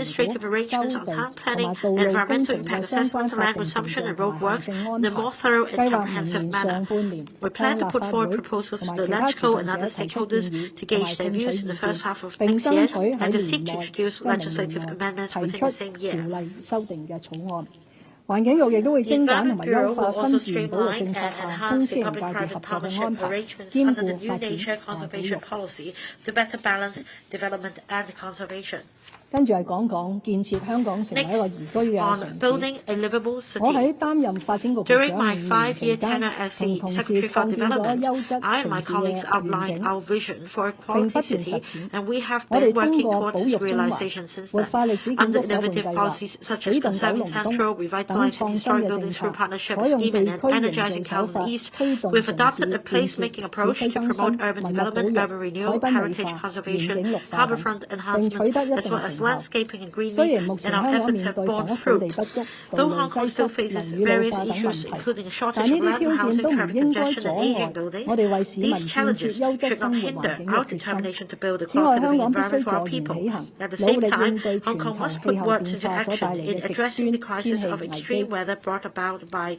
administrative arrangements on town planning, 同埋道路工 environmental 程 impact 嘅相 assessment, 關法 land 定程序 consumption, and 同 road 埋 works 行政 in a 安 more 排。 thorough and 計劃明 comprehensive 年 manner. 上半年 We 向 plan 立 to 法 put forward 會 proposals 同 to 埋 the 其他持 electrical 份 and 者 other 提出建 stakeholders 議 to 同埋 gauge their 聽取 views in 意 the first 見， half of 並 next 爭 year 取喺 and to 年 seek to 內 introduce 即係明 legislative 年內 amendments 提 within 出 the same 條 year. 例修訂嘅草案。環境局亦都會 The 精簡同 Environment 埋 Bureau 優 will 化 also 新自然保育 streamline 政策 and 下公 enhance 私 the 營界別 public-private 合作嘅 partnership 安排， arrangements 兼 under the 顧 new 發展 nature 同埋保 conservation 育。 policy to better balance development and conservation. 跟住係講講建設香港成為一個宜居嘅 On 城市。 building a livable 我 city. 喺擔任發展局局 During 長 my 5年 5-year 期間， tenure as 同 the 同事 Secretary for 創建咗 Development, 優質 I and my 城市 colleagues 嘅願 outlined 景， our vision for a 並 quality 不斷 city, 實踐。 and we have 我哋 been 通 working 過保 towards 育 its 中環、 realization since 活 then. 化歷史建 Under 築伙伴 innovative 計劃、 policies such as 起動九 conserving 龍 Central, 東等 revitalizing 創新 historic 嘅政 buildings 策， through partnership, 採用地 scheming, and 區營 energizing 造手 South 法， and East. 推動 We've 城 adopted 市 a 建設、 placemaking 市 approach 區 to 更 promote 新、 urban 文物保 development, 育、 urban 海 renewal, 濱美 heritage 化、園 conservation, 景綠化等， harborfront 並 enhancement, 取得一 as 定 well as 成效。 landscaping and 雖 greening, 然目前 and our 香港 efforts 面 have 對 borne 房屋土地 fruit. 不足、道 Though 路 Hong 擠 Kong 塞、 still faces 樓宇老 various 化等 issues, 問題， including a 但 shortage 呢 of 啲 land, 挑戰 housing, 都唔 traffic 應該 congestion, 阻 and aging 礙 buildings. 我哋為市民 These 建設 challenges 優質 should not 生活環 hinder 境 our 嘅決心。 determination to build a 此外， quality 香 living 港必須 environment for 坐 our 言 people. 起行， At the 努 same 力 time, 應對 Hong 全 Kong 球 must 氣 put 候 words 變 into 化所帶 action 嚟 in 嘅極 addressing the 端天 crisis 氣 of 危 extreme 機。 weather brought about by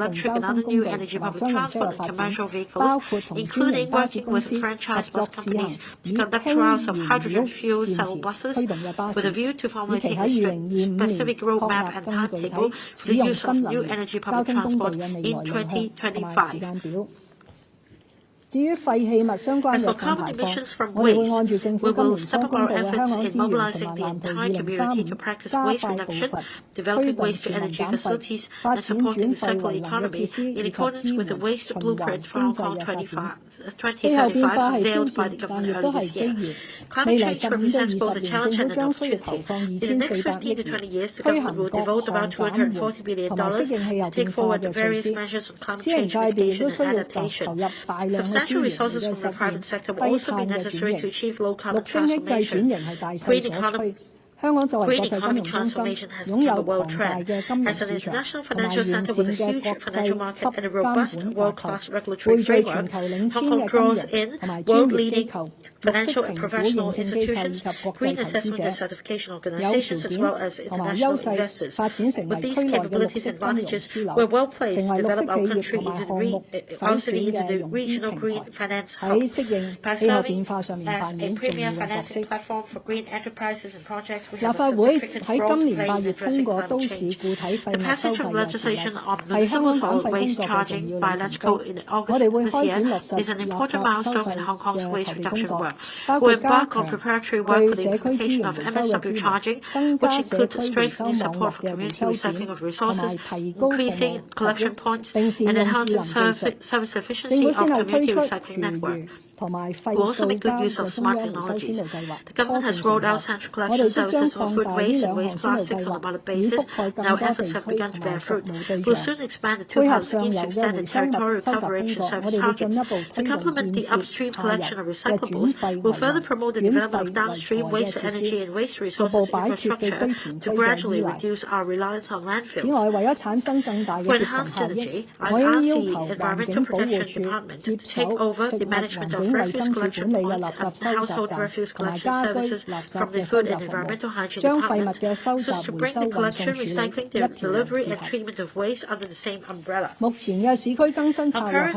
electric and other new energy public transport and commercial vehicles, including working with franchise bus companies to conduct trials of hydrogen fuel cell buses with a view to formulating a specific roadmap and timetable for the use of new energy public transport in 2025. 至於廢棄物相關嘅碳排放，我哋會按住政府今年初公布嘅香港資源同埋藍圖2035加快步伐，推動全民減廢，發展轉廢為能嘅設施，以及支援循環經濟嘅發展。氣候變化係挑戰，但亦都係機遇。未來15到20年，政府將需要投放2400億元，推行各項減緩同埋適應氣候變化嘅措施。私人界別亦都需要投入大量嘅資源嚟實現低碳嘅轉型。綠色經濟轉型係大勢所趨。香港作為國際金融中心，擁有龐大嘅金融市場同埋完善嘅國際級監管架構，匯聚全球領先嘅金融同埋專業機構。financial and professional institutions, green assessment and certification organizations, as well as international investors. With these capabilities and advantages, we're well placed to develop our country into the regional green finance hub. By serving as a premier financing platform for green enterprises and projects, we have a significant role to play in addressing climate change. The passage of legislation on municipal solid waste charging by LegCo in August this year is an important milestone in Hong Kong's waste reduction work. We'll embark on preparatory work for the implementation of MSW charging, which includes strengthening support for community recycling of resources, increasing collection points, and enhancing service efficiency of community recycling network. We also make good use of smart technologies. The government has rolled out central collection services for food waste and waste plastics on a pilot basis, and our efforts have begun to bear fruit. We'll soon expand the two pilot schemes to extend the territorial coverage and service targets. To complement the upstream collection of recyclables, we'll further promote the development of downstream waste energy and waste resources infrastructure to gradually reduce our reliance on landfills. For enhanced synergy, I've asked the Environmental Protection Department to take over the management of refuse collection points and household refuse collection services from the Food and Environmental Hygiene Department, so as to bring the collection, recycling, delivery, and treatment of waste under the same umbrella. Our current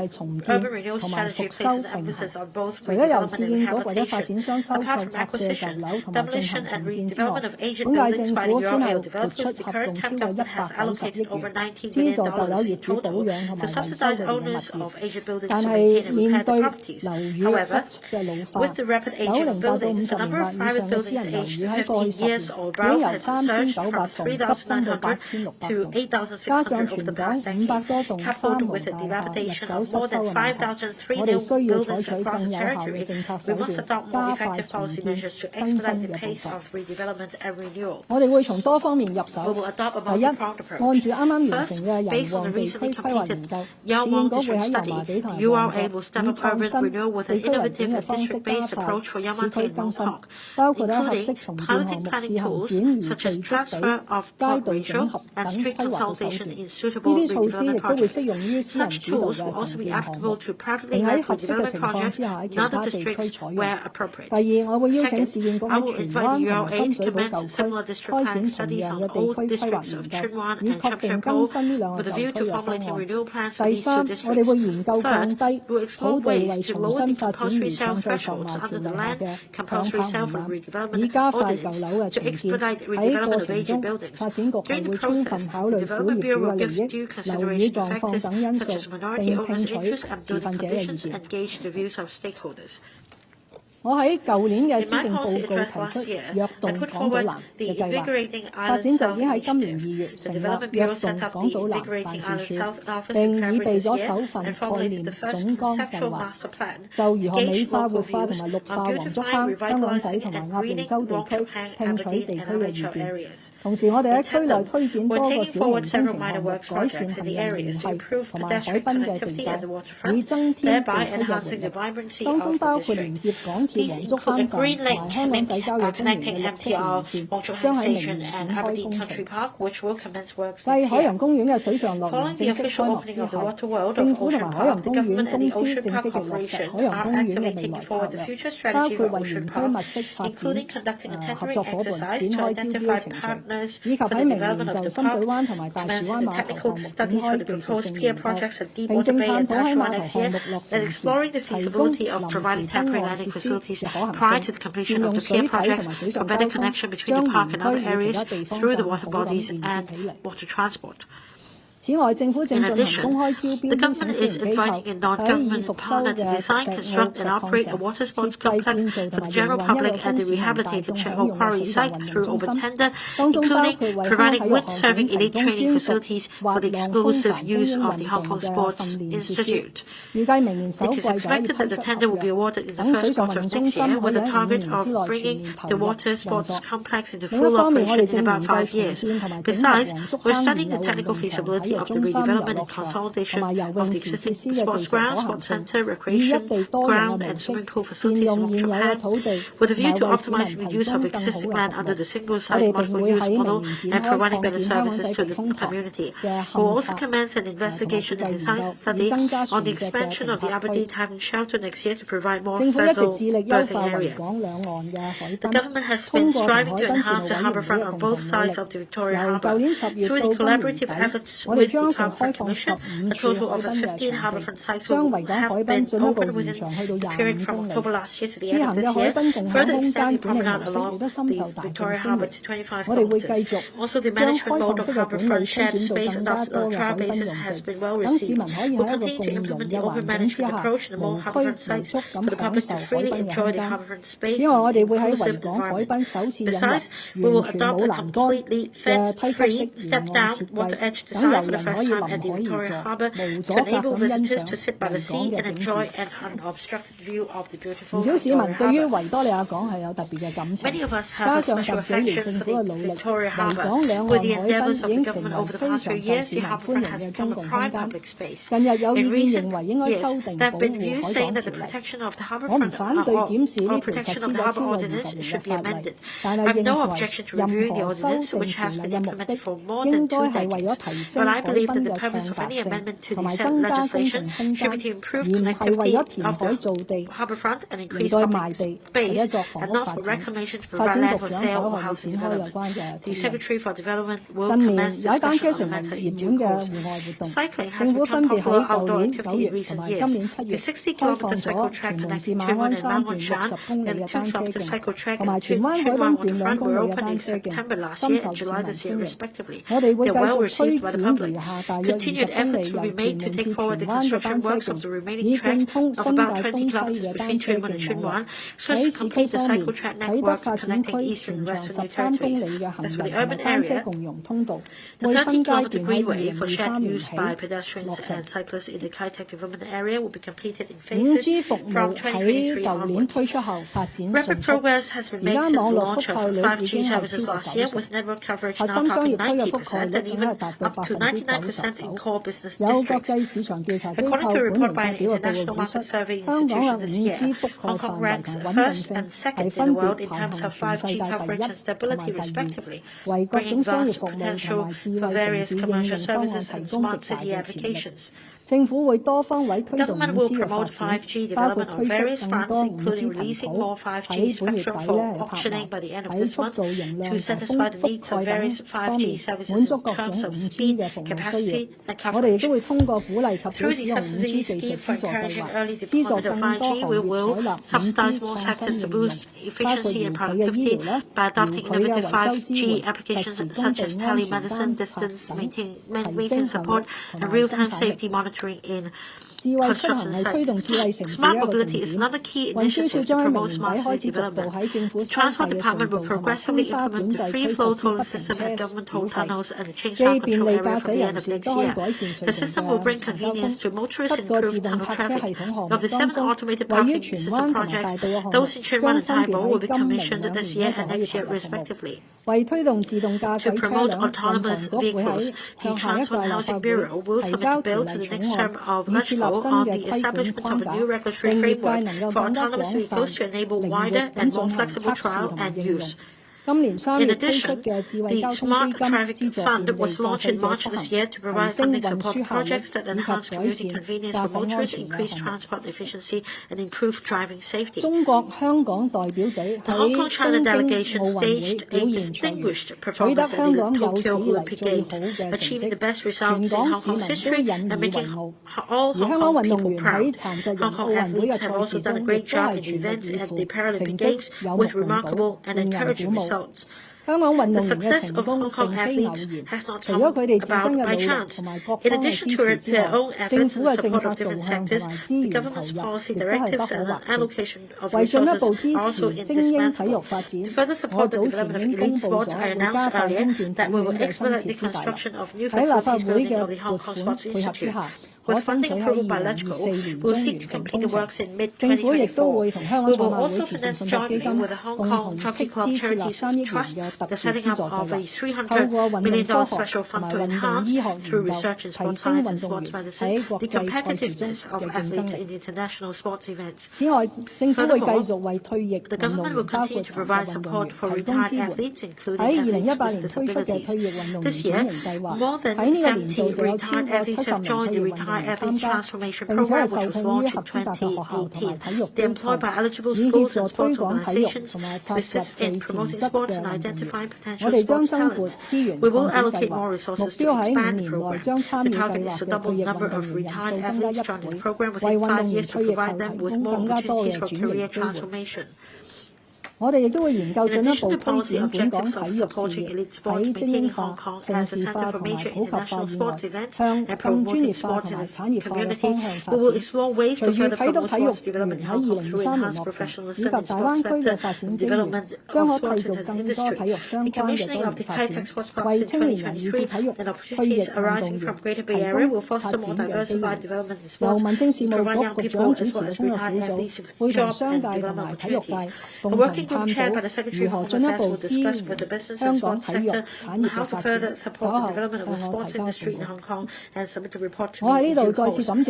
urban renewal strategy places emphasis on both redevelopment and rehabilitation. Apart from acquisition, demolition, and redevelopment of aged buildings by the URL developers, the current time government has allocated over $19 billion in total to subsidize owners of aged buildings to maintain and repair the properties. However, with the rapid aging of buildings, the number of private buildings aged 15 years or above has surged from 3,900 to 8,600 over the past decade, coupled with the dilapidation of more than 5,003 new buildings across the territory. We must adopt more effective policy measures to expedite the pace of redevelopment and renewal. We will adopt a multi-pronged approach. First, based on the recently completed Yau Wong district study, the URA will step up urban renewal with an innovative and district-based approach for Yamate and Mong Kok, including piloting planning tools such as transfer of plot ratio and street consolidation in suitable redevelopment projects. Such tools will also be applicable to privately led redevelopment projects in other districts where appropriate. Second, I will invite the URA to commence similar district planning studies on old districts of Tsuen Wan and Sham Shui Po with a view to formulating renewal plans for these two districts. Third, we will explore ways to lower the compulsory sale thresholds under the Land Compulsory Sale for Redevelopment Ordinance to expedite redevelopment of aged buildings. During the process, the Development Bureau will give due consideration to factors such as minority owners' interests and building conditions and gauge the views of stakeholders. 我喺舊年嘅施政報告提出躍動港島南嘅計劃，發展局已經喺今年2月成立躍動港島南辦事處，並已備咗首份概念總綱計劃，就如何美化、活化同埋綠化黃竹坑、香港仔同埋鴨脷洲地區，聽取地區嘅意見。同時，我哋喺區內推展多個小型工程項目，改善行人聯繫同埋海濱嘅地帶，以增添地區嘅活力。當中包括連接港鐵黃竹坑站同埋香港仔郊野公園嘅綠色連線，將喺明年展開工程。繼海洋公園嘅水上樂園正式開幕之後，政府同埋海洋公園公司正積極落實海洋公園嘅未來策略，包括為園區物色發展合作伙伴展開招標程序，以及喺明年就深水灣同埋大樹灣碼頭項目展開技術性研究，並正探討喺碼頭項目落成前提供臨時登岸設施嘅可行性，善用水體同埋水上交通，將園區與其他地方更好咁連接起嚟。此外，政府正進行公開招標，請私人機構喺已復修嘅石澳石礦場設計建造同埋營運一個公司同大眾享用嘅水上運動中心，當中包括為香港體育學院提供專屬滑浪風帆精英運動嘅訓練設施。預計明年首季就可以批出合約，等水上運動中心可以喺5年之內全面投入運作。另一方面，我哋正研究重建同埋整合黃竹坑現有運動場體 possibility of the redevelopment and consolidation of the existing sports ground, sports centre, recreation ground and swimming pool facilities in Wong Chuk Han, with a view to optimising the use of existing land under the single-site multiple-use model and providing better services to the community. We'll also commence an investigation and design study on the expansion of the Aberdeen Tavern Shelter next year to provide more vessel berthing area. The government has been striving to enhance the harbourfront on both sides of the Victoria Harbour. Through the collaborative efforts with the Harbourfront Commission, a total of 15 harbourfront sites have been opened within the period from October last year to the end of this year, further extending promenade along the Victoria Harbour to 25 kilometres. Also, the management mode of harbourfront shared space adopted on a trial basis has been well received. We'll continue to implement the open management approach in more harbourfront sites for the public to freely enjoy the harbourfront space in an inclusive environment. Besides, we will adopt a completely fence-free step-down water edge design for the first time at the Victoria Harbour to enable visitors to sit by the sea and enjoy an unobstructed view of the beautiful Victoria Harbour. Many of us have a special affection for the Victoria Harbour. With the endeavours of the government over the past few years, the harbourfront has become a prime public space. In recent years, there have been views saying that the protection of the harbourfront or protection of the harbour ordinance should be amended. I have no objection to reviewing the ordinance, which has been implemented for more than 2 decades, but I believe that the purpose of any amendment to the said legislation should be to improve connectivity of the harbourfront and increase public space, and not for reclamation to provide land for sale or housing development. The Secretary for Development will commence discussion on the matter in due course. Cycling has become popular outdoor activity in recent years. The 60-kilometre cycle track connecting Tuen Mun and Mount Wan Shan and the 2-kilometre cycle track at Tuen Mun waterfront were opened in September last year and July this year, respectively. They are well received by the public. Continued efforts will be made to take forward the construction works of the remaining track of about 20 kilometres between Tuen Mun and Tuen Wan, so as to complete the cycle track network connecting eastern and western territories. As for the urban area, the 13-kilometre greenway for shared use by pedestrians and cyclists in the Kai-Tak development area will be completed in phases from 2023 onwards. Rapid progress has been made since the launch of 5G services last year, with network coverage now topping 90% and even up to 99% in core business districts. According to a report by an international market survey institution this year, Hong Kong ranks first and second in the world in terms of 5G coverage and stability, respectively, bringing vast potential for various commercial services and smart city applications. The government will promote 5G development on various fronts, including releasing more 5G spectrum for auctioning by the end of this month to satisfy the needs of various 5G services in terms of speed, capacity, and coverage. Through the subsidy scheme for encouraging early deployment of 5G, we will subsidize more sectors to boost efficiency and productivity by adopting innovative 5G applications such as telemedicine, distance maintenance support, and real-time safety monitoring in construction sites. Smart mobility is another key initiative to promote smart city development. The Transport Department will progressively implement the free-flow tolling system at government toll tunnels and the Changsha control area from the end of next year. The system will bring convenience to motorists and improve tunnel traffic. Of the 7 automated parking system projects, those in Tuen Mun and Tai Po will be commissioned this year and next year, respectively. To promote autonomous vehicles, the Transport and Housing Bureau will submit a bill to the next term of legislature on the establishment of a new regulatory framework for autonomous vehicles to enable wider and more flexible trial and use. In addition, the Smart Traffic Fund was launched in March this year to provide funding support projects that enhance commuting convenience for motorists, increase transport efficiency, and improve driving safety. The Hong Kong-China delegation staged a distinguished performance at the Tokyo Olympic Games, achieving the best results in Hong Kong's history and making all Hong Kong people proud. Hong Kong athletes have also done a great job in the events at the Paralympic Games with remarkable and encouraging results. The success of Hong Kong athletes has not come about by chance. In addition to their own efforts in support of different sectors, the government's policy directives and allocation of resources are also indispensable. To further support the development of elite sports, I announced earlier that we will expedite the construction of new facilities building of the Hong Kong Sports Institute. With funding approval by LegCo, we will seek to complete the works in mid-2024. We will also finance jointly with the Hong Kong Jockey Club Charities Trust the setting up of a $300 million special fund to enhance, through research in sports science and sports medicine, the competitiveness of athletes in international sports events. Furthermore, the government will continue to provide support for retired athletes, including athletes with disabilities. This year, more than 70 retired athletes have joined the Retired Athlete Transformation Program, which was launched in 2018. They're employed by eligible schools and sports organizations to assist in promoting sports and identifying potential sports talents. We will allocate more resources to expand the program. The target is to double the number of retired athletes joining the program within 5 years to provide them with more opportunities for career transformation. In addition to policy objectives of supporting elite sports, maintaining Hong Kong as a center for major international sports events, and promoting sports in the community, we will explore ways to further promote sports development in Hong Kong through enhanced professionalism in sports sector and development of sports as an industry. The commissioning of the high-tech sports parks in 2023 and opportunities arising from Greater Bay Area will foster more diversified development in sports and provide young people as well as retired athletes with job and development opportunities. A working group chaired by the Secretary of Home Affairs will discuss with the business and sports sector on how to further support the development of the sports industry in Hong Kong and submit a report to me in due course. I'm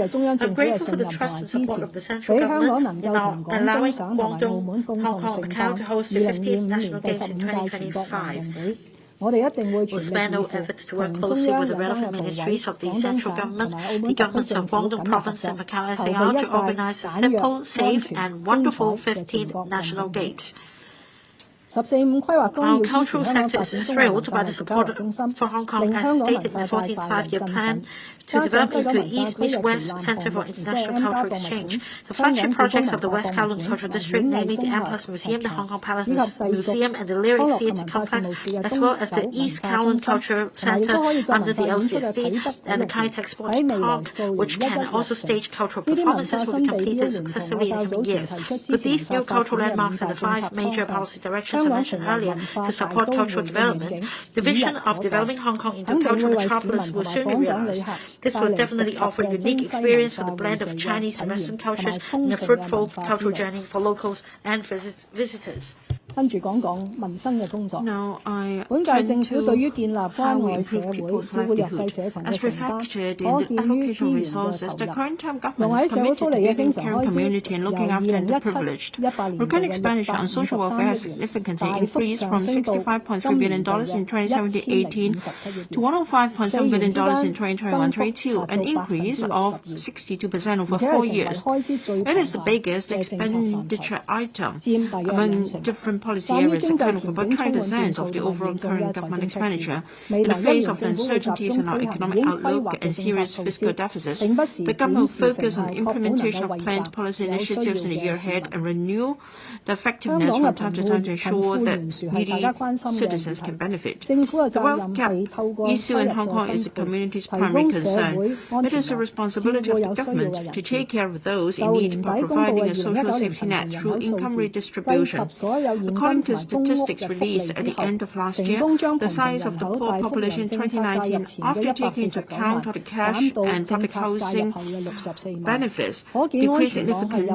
grateful for the trust and support of the central government in allowing Guangdong, Hong Kong, and Macau to host the 50th National Games in 2025. We'll spare no effort to work closely with the relevant ministries of the central government, the governments of Guangdong Province and Macau SAR to organize a simple, safe, and wonderful 15th National Games. Our cultural sector is thrilled by the support for Hong Kong as stated in the 14th Five-Year Plan to develop into an East-West Centre for International Cultural Exchange. The flagship projects of the West Kowloon Cultural District, namely the M+ Museum, the Hong Kong Palace Museum, and the Lyric Theatre Complex, as well as the East Kowloon Cultural Centre under the LCSD, and the Kai-Tak Sports Park, which can also stage cultural performances, will be completed successfully in the coming years. With these new cultural landmarks and the 5 major policy directions I mentioned earlier to support cultural development, the vision of developing Hong Kong into a cultural metropolis will soon be realized. This will definitely offer a unique experience for the blend of Chinese and Western cultures and a fruitful cultural journey for locals and visitors. Now I turn to how we improve people's livelihood. As reflected in the allocation resources, the current term government is committed to giving care and community and looking after the underprivileged. Recurrent expenditure on social welfare has significantly increased from $65.3 billion in 2017-18 to $105.7 billion in 2021-22, an increase of 62% over 4 years. It is the biggest expenditure item among different policy areas, accounting for about 20% of the overall current government expenditure. In the face of the uncertainties in our economic outlook and serious fiscal deficits, the government will focus on the implementation of planned policy initiatives in the year ahead and renew the effectiveness from time to time to ensure that needy citizens can benefit. The wealth gap issue in Hong Kong is the community's primary concern. It is the responsibility of the government to take care of those in need by providing a social safety net through income redistribution. According to statistics released at the end of last year, the size of the poor population in 2019, after taking into account the cash and public housing benefits, decreased significantly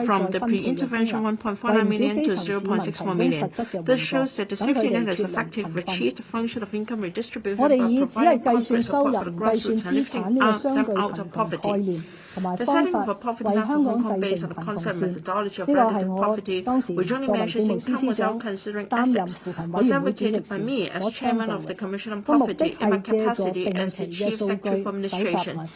from the pre-intervention 1.49 million to 0.61 million. This shows that the safety net has effectively achieved the function of income redistribution by providing concrete support for the grassroots and lifting them out of poverty. The setting of a poverty net for Hong Kong based on the concept methodology of relative poverty, which only measures income without considering assets, was advocated by me as chairman of the Commission on Poverty in my capacity as the Chief Secretary for Administration.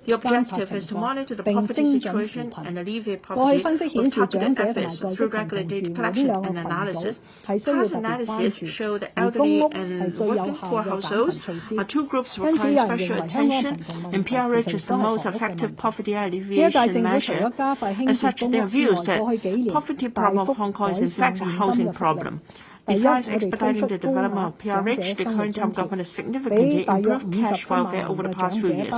The objective is to monitor the poverty situation and alleviate poverty with targeted efforts through regular data collection and analysis. Past analysis show that elderly and working poor households are two groups requiring special attention, and PRH is the most effective poverty alleviation measure. As such, there are views that poverty problem of Hong Kong is in fact a housing problem. Besides expediting the development of PRH, the current term government has significantly improved cash welfare over the past few years.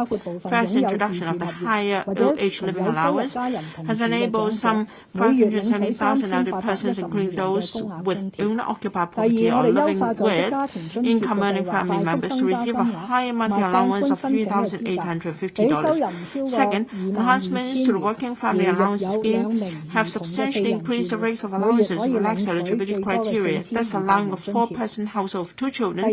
First, the introduction of the higher old-age living allowance has enabled some 570,000 elderly persons, including those with owner-occupied property or living with income-earning family members, to receive a higher monthly allowance of $3,850. Second, enhancements to the Working Family Allowance Scheme have substantially increased the rates of allowances, relaxed eligibility criteria. thus allowing a 4-person household of 2 children,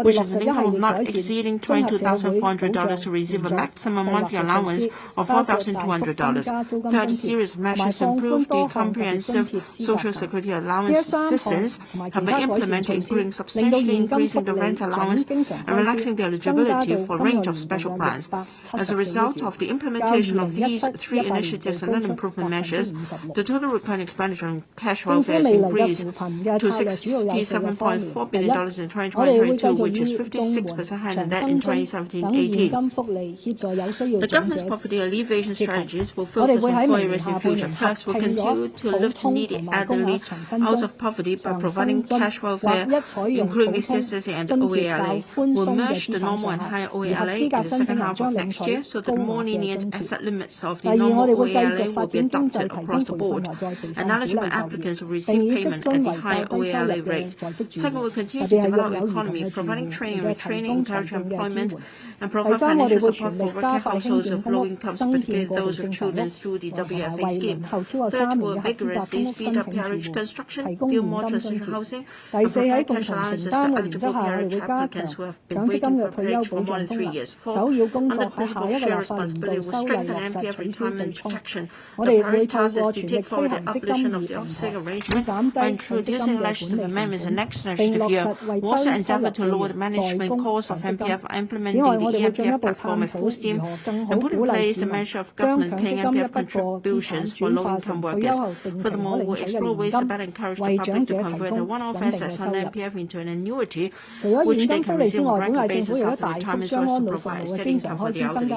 which has an income not exceeding $22,400 to receive a maximum monthly allowance of $4,200. Third, a series of measures to improve the comprehensive Social Security allowance assistance have been implemented, including substantially increasing the rent allowance and relaxing the eligibility for a range of special plans. As a result of the implementation of these 3 initiatives and other improvement measures, the total recurring expenditure on cash welfare has increased to $67.4 billion in 2022, which is 56% higher than that in 2017-18. The government's poverty alleviation strategies will focus on 4 areas in the future. First, we'll continue to lift needy elderly out of poverty by providing cash welfare, including the CSSA and the OALA. We'll merge the normal and higher OALA in the second half of next year so that the more lenient asset limits of the normal OALA will be adopted across the board, and eligible applicants will receive payment at the higher OALA rate. Second, we'll continue to develop the economy, providing training and retraining, encouraging employment, and provide financial support for working households of low incomes, particularly those with children, through the WFA scheme. Third, we'll vigorously speed up PRH construction, build more transitional housing, and provide cash allowances to eligible PRH applicants who have been waiting for PRH for more than 3 years. Fourth, under the principle of shared responsibility, we'll strengthen MPF retirement protection. The priority is to take forward the abolition of the offsetting arrangement by introducing legislative amendments in next legislative year. We'll also endeavour to lower the management costs of MPF by implementing the eMPF platform at full steam and put in place the measure of government paying MPF contributions for low-income workers. Furthermore, we'll explore ways to better encourage the public to convert the one-off assets on MPF into an annuity, which they can resume on a regular basis after retirement so as to provide a steady income for the elderly.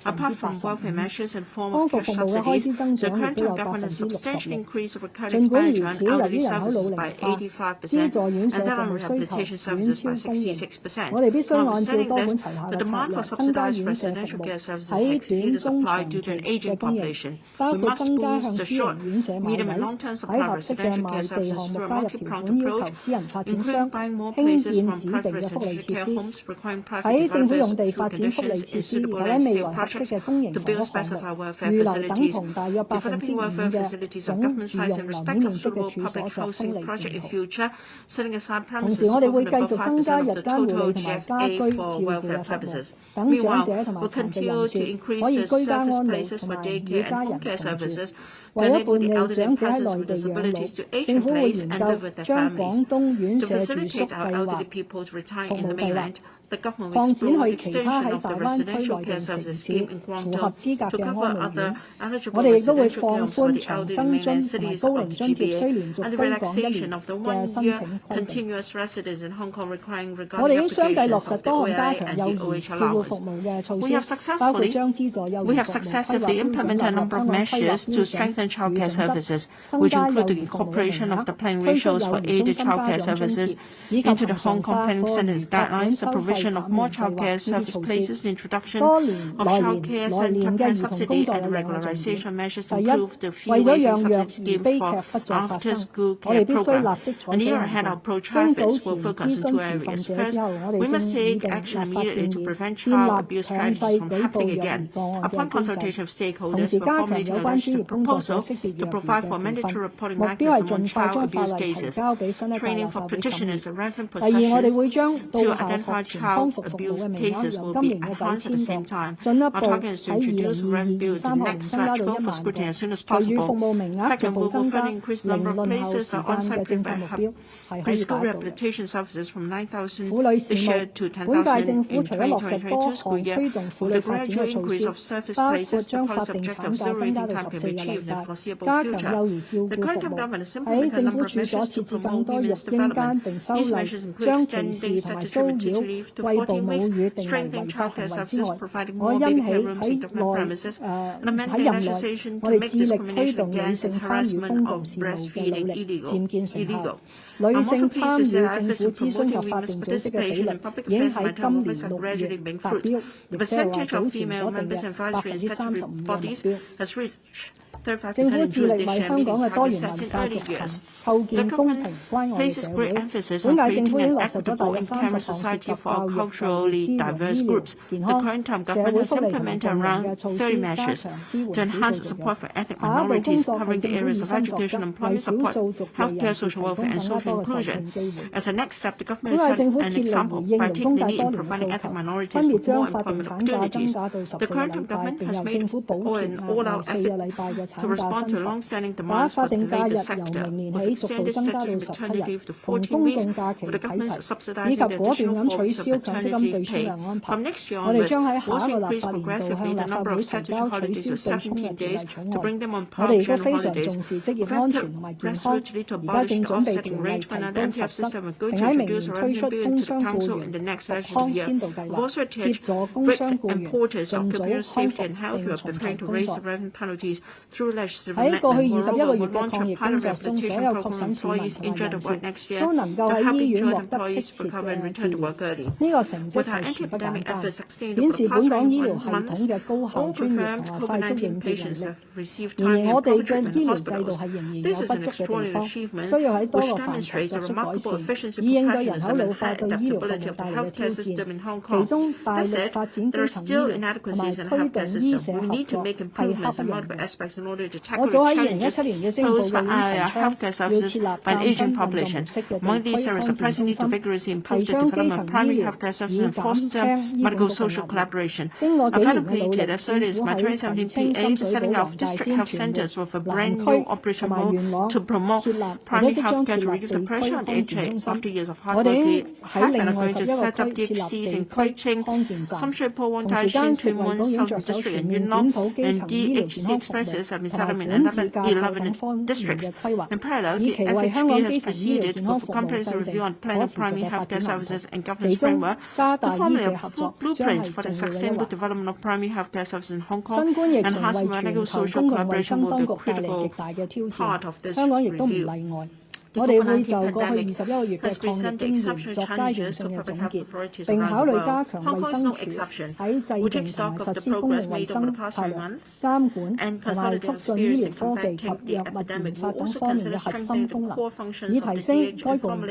Apart from welfare measures in the form of cash subsidies, the current government has substantially increased the recurring expenditure on elderly services by 85% and then on rehabilitation services by 66%. Notwithstanding this, the demand for subsidized residential care services has exceeded the supply due to an aging population. We must boost the short, medium and long-term supply of residential care services through a multi-pronged approach, including buying more places from private residential care homes, requiring private developers through conditions in suitable land sale projects to build specified welfare facilities, developing welfare facilities of government sites in respect of suitable public housing project in future, setting aside premises equivalent above 5% of the total GFA for welfare purposes. Meanwhile, we'll continue to increase the service places for daycare and home care services to enable the elderly and persons with disabilities to age in place and live with their families. To facilitate our elderly people to retire in the mainland, the government will explore the extension of the residential care services scheme in Guangdong to cover other eligible residential care homes for the elderly in mainland cities of the GBA, and the relaxation of the 1-year continuous residence in Hong Kong requiring regarding applications of the OAI and the OH allowance. We have successively implemented a number of measures to strengthen childcare services, which include the incorporation of the planning ratios for aided childcare services into the Hong Kong Planning Centre's guidelines, the provision of more childcare service places, the introduction of childcare centre plan subsidy, and the regularization measures to improve the fee waiving subsidy scheme for after-school care program. In the year ahead, our approach efforts will focus on 2 areas. First, we must take action immediately to prevent child abuse strategies from happening again. Upon consultation of stakeholders, we're formulating a legislative proposal to provide for mandatory reporting mechanism on child abuse cases, training for practitioners and relevant professions to identify child abuse cases will be enhanced at the same time. Our target is to introduce Rem Bill to the next legislature for scrutiny as soon as possible. Second, we will further increase the number of places on on-site preschool rehabilitation services from 9,000 this year to 10,000 in 2022 school year, with the gradual increase of service places. The policy objective of zero waiting time can be achieved in the foreseeable future. The current government has implemented a number of measures to promote women's development. These measures include extending statutory maternity leave to 14 weeks, strengthening childcare services, providing more baby care rooms in government premises, and amending legislation to make discrimination against and harassment of breastfeeding illegal. I'm also pleased to say that efforts in promoting women's participation in public affairs in my term office are gradually bearing fruit. The percentage of female members in advisory and statutory bodies has reached 政府致力為香港嘅多元文化族群構建公平關愛嘅社會。本屆政府已經落實咗大約30項涉及教育、就業、醫療、健康、社會福利同埋共融嘅措施，加強支援少數族裔。下一步工作係政府以身作則，為少數族裔人士提供更加多嘅受聘機會。本屆政府竭力回應勞工界多年嘅訴求，分別將法定產假增加到14個禮拜，並由政府補貼額外4個禮拜嘅產假薪酬，把法定假日由明年起逐步增加到17日，同公眾假期睇齊，以及果斷咁取消強積金對沖嘅安排。我哋將喺下一個立法年度向立法會提交取消對沖嘅條例草案。我哋亦都非常重視職業安全同埋健康，而家正準備條例提高罰則，並喺明年推出工傷僱員復康先導計劃，協助工傷僱員盡早康復並重投工作。喺過去21個月嘅抗疫工作中，所有確診市民同埋人士都能夠喺醫院獲得適切嘅治療，呢個成績係殊不簡單，顯示本港醫療系統嘅高效專業同埋快速應變能力。然而，我哋嘅醫療制度係仍然有不足嘅地方，需要喺多個範疇作出改善，以應對人口老化對醫療服務帶來嘅挑戰。其中，大力發展基層醫療同埋推動醫社合作係刻不容緩。我早喺2017年嘅施政報告已經提倡要設立嶄新運動模式嘅地區康健中心，提倡基層醫療以減輕醫管局負擔。經過幾年嘅努力，政府喺葵青、深水埗、黃大仙、屯門、南區同埋元朗設立或者即將設立地區康健中心。我哋已經喺另外11個區設立地區康健站。同時間，食衞局已經着手全面檢討基層醫療健康服務同埋管治架構等方面嘅規劃，以期為香港基層醫療健康服務制定可持續嘅發展藍圖。其中，加大醫社合作將係重要嘅一環。新冠疫情為全球公共衛生當局帶嚟極大嘅挑戰，香港亦都唔例外。我哋會就過去21個月嘅抗疫經驗作階段性嘅總結，並考慮加強衛生署喺制定同埋實施公共衛生策略、監管同埋促進醫療科技及藥物研發等方面嘅核心功能，以提升該部門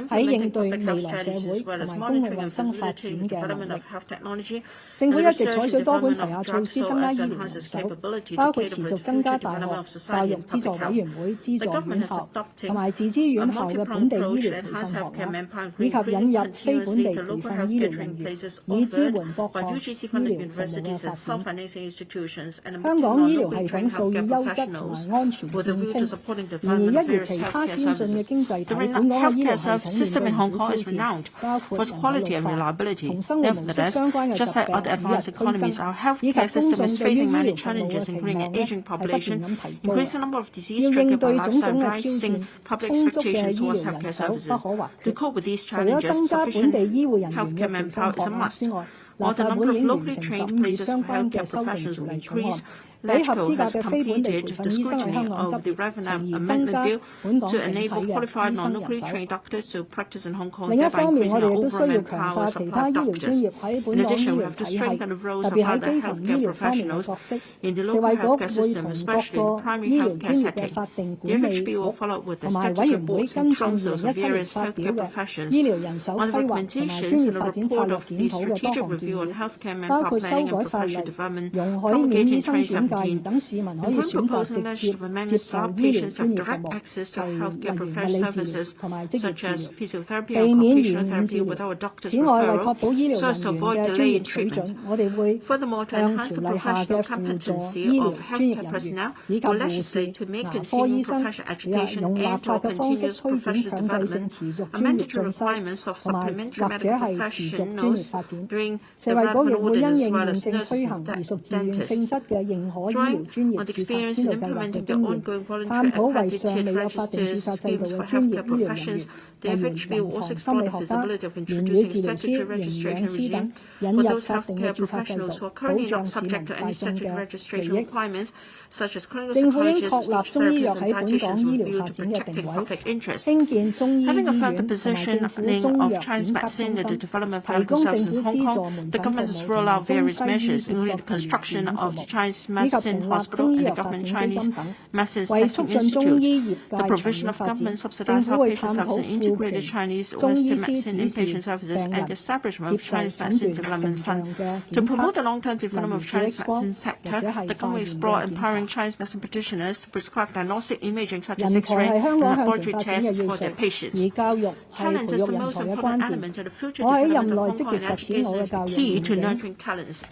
喺應對未來社會同埋公共衛生發展嘅能力。政府一直採取多管齊下措施增加醫療人手，包括持續增加大學教育資助委員會資助院校同埋自資院校嘅本地醫療培訓學額，以及引入非本地培訓醫療人員，以支援各項醫療服務嘅發展。香港醫療系統素以優質同埋安全見稱，然而一如其他先進嘅經濟體，本港嘅醫療系統面對唔少挑戰，包括人口老化、同生活模式相關嘅疾病與日俱增，以及公眾對於醫療服務嘅期望係不斷咁提高。要應對種種嘅挑戰，充足嘅醫療人手不可或缺。除咗增加本地醫護人員嘅培訓學額之外，立法會已經完成審議相關嘅修訂條例草案，俾合資格嘅非本地培訓醫生喺香港執業，從而增加本港整體嘅醫生人手。另一方面，我哋亦都需要強化其他醫療專業喺本港醫療體系，特別喺基層醫療方面嘅角色。食衞局會同各個醫療專業嘅法定管理局同埋委員會跟進2017年發表嘅醫療人手規劃同埋專業發展策略檢討嘅多項建議，包括修改法例，容許免醫生轉介，等市民可以選擇直接接受醫療專業服務，例如物理治療同埋職業治療，避免延誤治療。此外，為確保醫療人員嘅專業水準，我哋會向條例下嘅輔助醫療專業人員以及護士、牙科醫生用立法嘅方式推展強制性持續專業進修，同埋或者係持續專業發展。食衞局亦會因應現正推行而屬自願性質嘅認可醫療專業註冊先導計劃嘅經驗，探討為尚未有法定註冊制度嘅專業醫療人員，例如臨床心理學家、言語治療師、營養師等，引入法定嘅註冊制度，保障市民大眾嘅利益。政府應確立中醫藥喺本港醫療發展嘅定位，興建中醫醫院同埋政府中藥檢測中心，提供政府資助門診服務同中西醫醫院服務，以 Sin Hospital and the government Chinese Masses Testing Institute, the provision of government-subsidized outpatient services and integrated Chinese Western medicine inpatient services, and the establishment of Chinese Medicine Development Fund. To promote the long-term development of Chinese medicine sector, the government will explore empowering Chinese medicine practitioners to prescribe diagnostic imaging such as X-ray and laboratory tests for their patients. Talent is the most important element of the future development of Hong Kong, and education is the key to nurturing talents.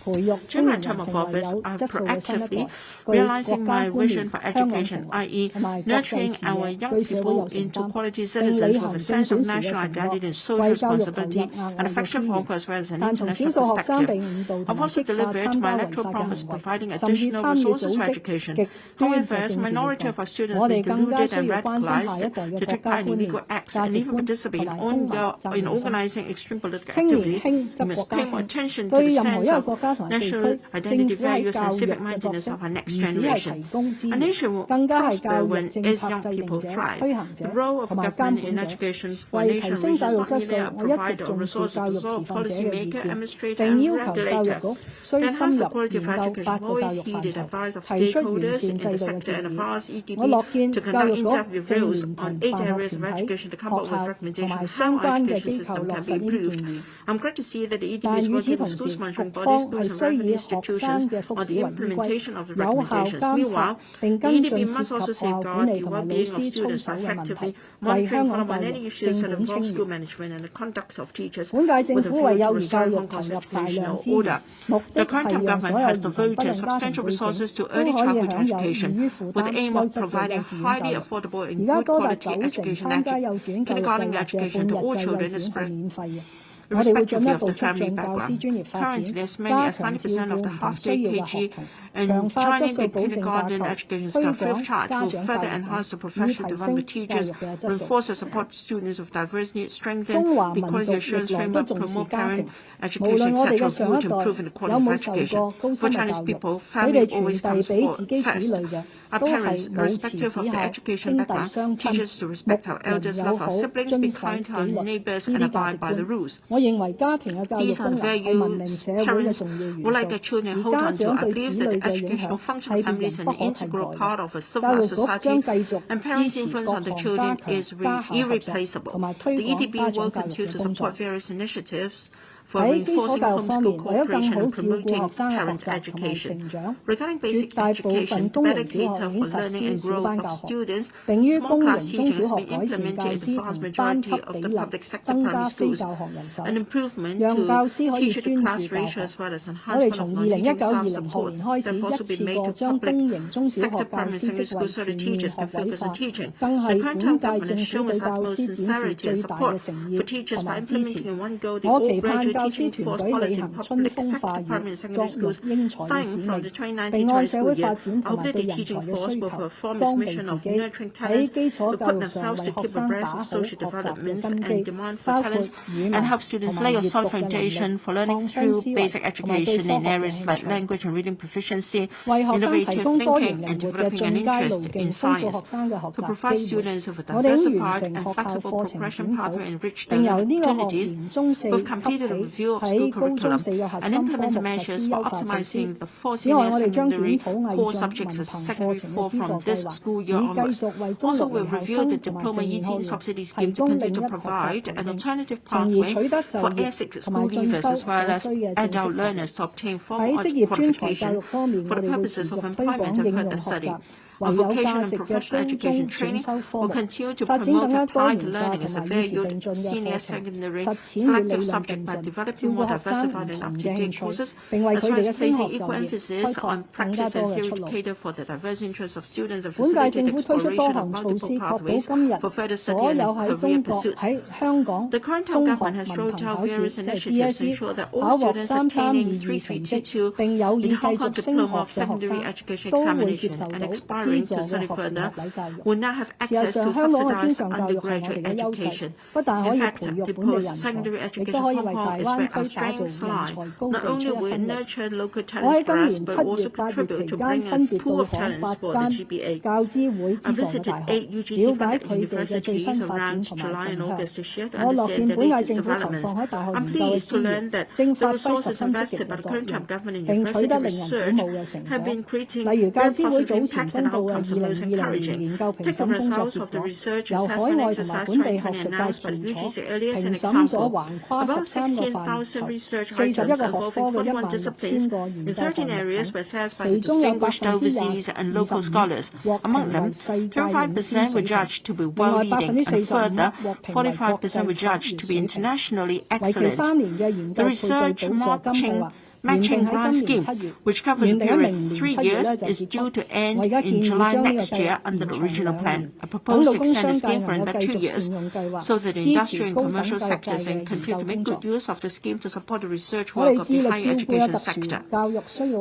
During my term of office, I have proactively realizing my vision for education, i.e. nurturing our young people into quality citizens with a sense of national identity and social responsibility and affection for Hong Kong as well as an international perspective. I've also delivered my electoral promise providing additional resources for education. However, as a minority of our students have been deluded and radicalized to take part in illegal acts and even participate in organizing extreme political activities, we must pay more attention to the sense of national identity values and civic mindedness of our next generation. A nation will prosper when its young people thrive. The role of government in education for a nation reaches not merely a provider of resources, but also a policymaker, administrator, and regulator. To enhance the quality of education, I've always heeded advice of stakeholders in the sector and advised EDB to conduct in-depth reviews on 8 areas of education to come up with recommendations on how our education system can be improved. I'm glad to see that the EDB is working with schools management bodies, schools and revenue institutions on the implementation of the recommendations. Meanwhile, the EDB must also safeguard the well-being of students by effectively monitoring and following on any issues that involve school management and the conduct of teachers with a view to restore Hong Kong's educational order. The current government has devoted substantial resources to early childhood education with the aim of providing highly affordable and good quality education, kindergarten education to all children, irrespectively of the family background. Currently, as many as 90% of the half-day KG and joining the kindergarten education scheme free of charge will further enhance the professional development of teachers, reinforce and support students with diverse needs, strengthen the quality assurance framework, promote parent education, etc., with view to improving the quality of education. For Chinese people, family always comes first. Our parents, irrespective of their education background, teach us to respect our elders, love our siblings, be kind to our neighbors, and abide by the rules. These are the values parents would like their children to hold on to. I believe that the educational function of families is an integral part of a civilized society, and parents' influence on the children is irreplaceable. The EDB will continue to support various initiatives for reinforcing homeschool cooperation and promoting parent education. Regarding basic education, to better cater for learning and growth of students, small class teaching has been implemented in the vast majority of the public sector primary schools. An improvement to teacher-to-class ratio as well as enhancement of non-teaching staff support have also been made to public sector primary secondary schools so that teachers can focus on teaching. The current government has shown its utmost sincerity and support for teachers by implementing in one go the all-graduate teaching force policy in public sector primary secondary schools starting from the 2019-20 school year. I hope that the teaching force will perform its mission of nurturing talents, equip themselves to keep abreast of social developments and demand for talents, and help students lay a solid foundation for learning through basic education in areas like language and reading proficiency, innovative thinking, and developing an interest in science. To provide students with a diversified and flexible progression pathway and rich learning opportunities, we've completed a review of school curriculum and implemented measures for optimizing the 4 senior secondary core subjects as secondary 4 from this school year onwards. Also, we've reviewed the Diploma ET subsidy scheme to continue to provide an alternative pathway for A6 school leavers as well as adult learners to obtain formal qualification for the purposes of employment and further study. On vocational and professional education training will continue to promote applied learning as a valued senior secondary selective subject by developing more diversified and up-to-date courses, as well as placing equal emphasis on practice and theory to cater for the diverse interests of students and facilitate exploration of multiple pathways for further study and career pursuits. The current government has rolled out various initiatives to ensure that all students attaining 3322 in Hong Kong Diploma of Secondary Education examination and expiring aspiring to study further will now have access to subsidized undergraduate education. In fact, the post-secondary education of Hong Kong is where our strengths lie. Not only will it nurture local talents for us, but also contribute to bring a pool of talents for the GBA. I visited 8 UGC-funded universities around July and August this year to understand the latest developments. I'm pleased to learn that the resources invested by the current time government in university research have been creating very positive impacts and outcomes the most encouraging. Take the results of the research assessment exercise 2020 announced by the UGC earlier as an example. About 16,000 research items involving 41 disciplines in 13 areas were assessed by the distinguished overseas and local scholars. Among them, 35% were judged to be well-leading, and further, 45% were judged to be internationally excellent. The research matching grant scheme, which covers a period of 3 years, is due to end in July next year under the original plan. I propose to extend the scheme for another 2 years so that the industrial and commercial sectors can continue to make good use of the scheme to support the research work of the higher education sector.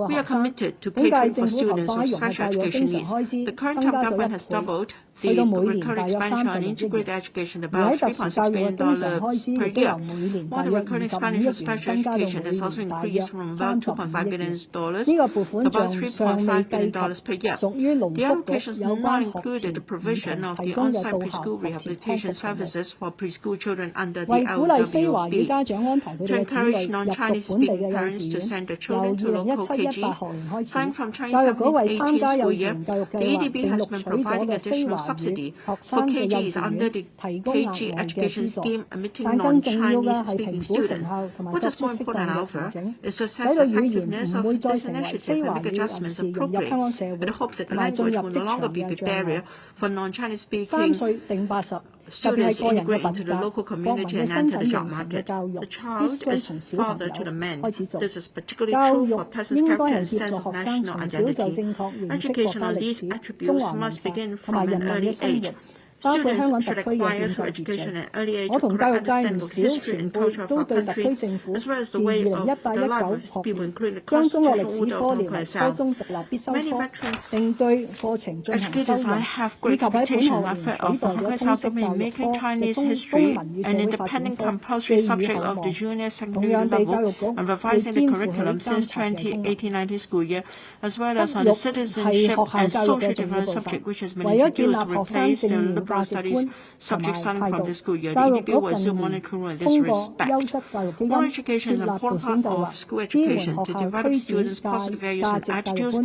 We are committed to catering for students with special education needs. The current time government has doubled the recurring expenditure on integrated education, about $3.6 billion per year, while the recurring expenditure on special education has also increased from about $2.5 billion to about $3.5 billion per year. The allocations not included the provision of the on-site preschool rehabilitation services for preschool children under the LWB. To encourage non-Chinese speaking parents to send their children to local KG, starting from 2017-18 school year, the EDB has been providing additional subsidy for KGs under the KG education scheme admitting non-Chinese speaking students. What is more important, however, is to assess the effectiveness of this initiative and make adjustments appropriate, with the hope that the language will no longer be a barrier for non-Chinese speaking students to integrate into the local community and enter the job market. The child is father to the man. This is particularly true for a person's character and sense of national identity. Education on these attributes must begin from an early age. Students should acquire through education at an early age a correct understanding of history and culture of our country, as well as the way of the life of its people, including the constitutional order of Hong Kong itself. Many veteran educators have great expectations of the Hong Kong South Government in making Chinese history an independent compulsory subject of the junior secondary level and revising the curriculum since 2018-19 school year, as well as on the citizenship and social development subject, which has been introduced to replace the liberal studies subject starting from this school year. The EDB will still monitor in this respect. Moral education is an important part of school education. To develop students' positive values and attitudes,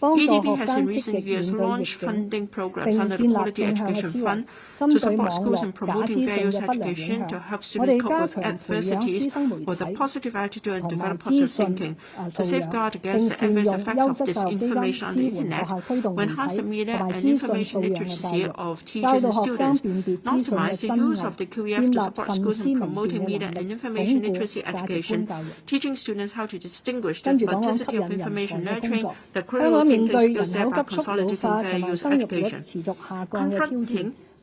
EDB has in recent years launched funding programs under the Quality Education Fund to support schools in promoting values education, to help students cope with adversities with a positive attitude and develop positive thinking, to safeguard against the adverse effects of disinformation on the Internet, to enhance the media and information literacy of teachers and students, optimize the use of the QEF to support schools in promoting media and information literacy education, teaching students how to distinguish the authenticity of information, nurturing the critical thinking skills, thereby consolidating values education.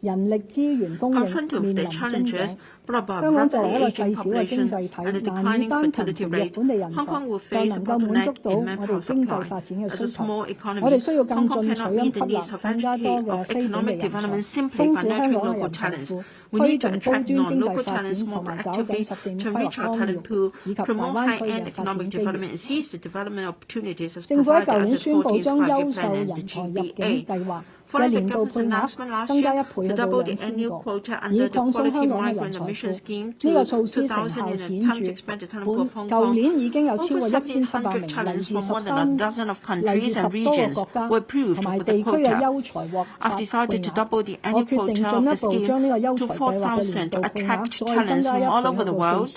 Confronting with the challenges brought by a rapidly aging population and a declining fertility rate, Hong Kong will face a bottleneck in manpower supply. As a small economy, Hong Kong cannot meet the needs of economic development simply by nurturing local talents. We need to attract non-local talents more proactively to enrich our talent pool, promote high-end economic development, and seize the development opportunities as provided under the 14th Five-Year Plan and the GBA. Following the government's announcement last year to double the annual quota under the Quality Migrant Admission Scheme to 2,000 in an attempt to expand the talent pool of Hong Kong, over 1,700 talents from more than a dozen of countries and regions were approved with the quota. I've decided to double the annual quota of the scheme to 4,000 to attract talents from all over the world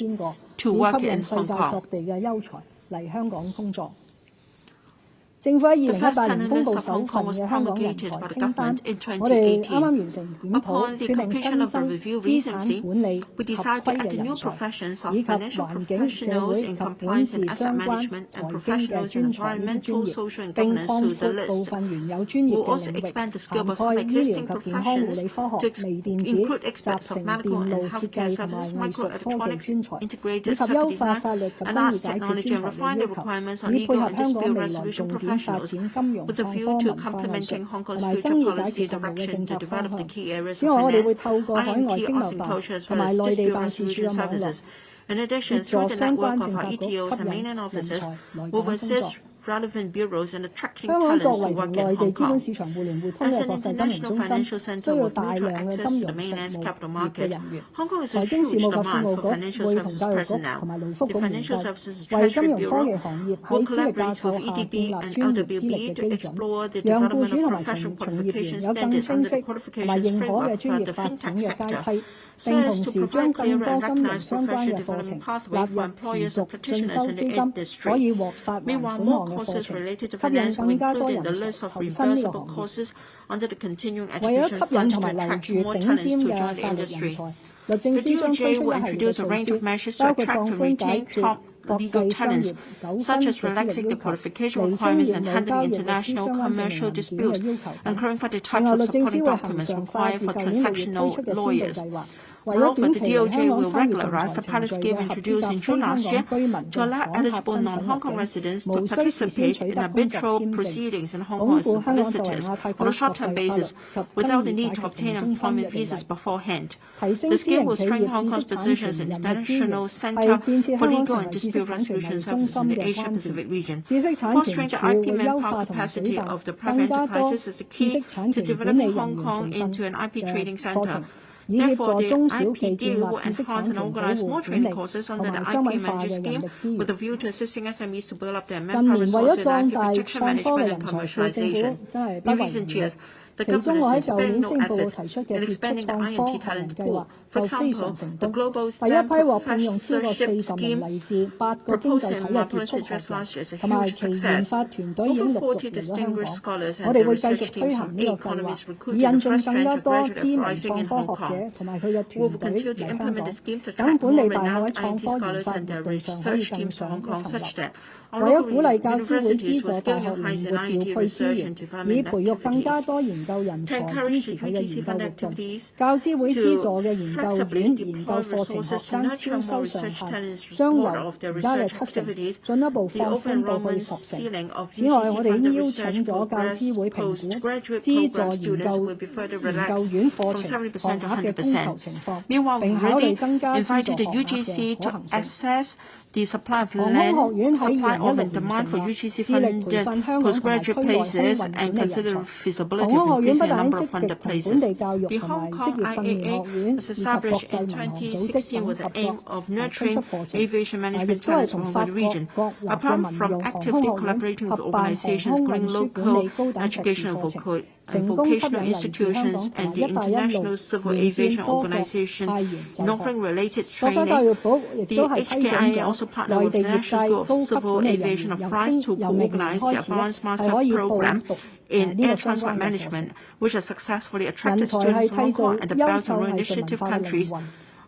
to work in Hong Kong. The first talent list of Hong Kong was promulgated by the government in 2018. Upon the completion of a review recently, we decided to add the new professions of financial professionals in compliance and asset management and professionals in environmental, social and governance to the list. We will also expand the scope of some existing professions to include experts of medical and healthcare services, microelectronics, integrated circuit design, and arts technology, and refine the requirements on legal and dispute resolution professions professionals with a view to complementing Hong Kong's future policy direction to develop the key areas of finance, IMT, arts and culture, as well as dispute resolution services. In addition, through the network of our ETOs and mainland offices, we will assist relevant bureaus in attracting talents to work in Hong Kong. As an international financial center with mutual access to the mainland's capital market, Hong Kong is a huge demand for financial services personnel. The Financial Services Treasury Bureau will collaborate with EDB and LWB to explore the development of professional qualification standards under the qualifications framework for the fintech sector, so as to provide clearer and recognized professional development pathway for employers and practitioners in the industry. Meanwhile, more courses related to finance were included in the list of reimbursable courses under the Continuing Education Fund to attract more talents to join the industry. The DOJ will introduce a range of measures to attract and retain top legal talents, such as relaxing the qualification requirements and handling international commercial disputes, including for the types of supporting documents required for transactional lawyers. Moreover, the DOJ will regularize the pilot scheme introduced in June last year to allow eligible non-Hong Kong residents to participate in arbitral proceedings in Hong Kong as solicitors on a short-term basis without the need to obtain employment visas beforehand. The scheme will strengthen Hong Kong's position as an international center for legal and dispute resolution services in the Asia-Pacific region. Fostering the IP manpower capacity of the private enterprises is the key to developing Hong Kong into an IP trading center. Therefore, the IPD will enhance and organize more training courses under the IP manager scheme with a view to assisting SMEs to build up their manpower resources in IP protection management and commercialization. In recent years, the government has spared no effort in expanding the IMT talent pool. For example, the Global STEM Professorship Scheme proposed in my policy address last year is a huge success. Over 40 distinguished scholars and their research teams from 8 economies recruited the first tranche of graduates arriving in Hong Kong. We will continue to implement the scheme to attract more renowned IMT scholars and their research teams to Hong Kong, such that our local universities will scale new heights in IMT research and development activities. To encourage the UGC fund activities to flexibly deploy resources to nurture more research talents in support of their research activities, the open enrollment ceiling of UGC-funded research postgraduate program students will be further relaxed from 70% to 100%. Meanwhile, we already invited the UGC to assess the supply of land, supply of and demand for UGC-funded postgraduate places, and consider the feasibility of increasing the number of funded places. The Hong Kong IAA was established in 2016 with the aim of nurturing aviation management talents from over the region. Apart from actively collaborating with organizations, including local educational and vocational institutions and the International Civil Aviation Organization in offering related training, the HKIA also partnered with the National School of Civil Aviation of France to co-organize the Advanced Master Program in Air Transport Management, which has successfully attracted students from Hong Kong and the Belt and Road Initiative countries.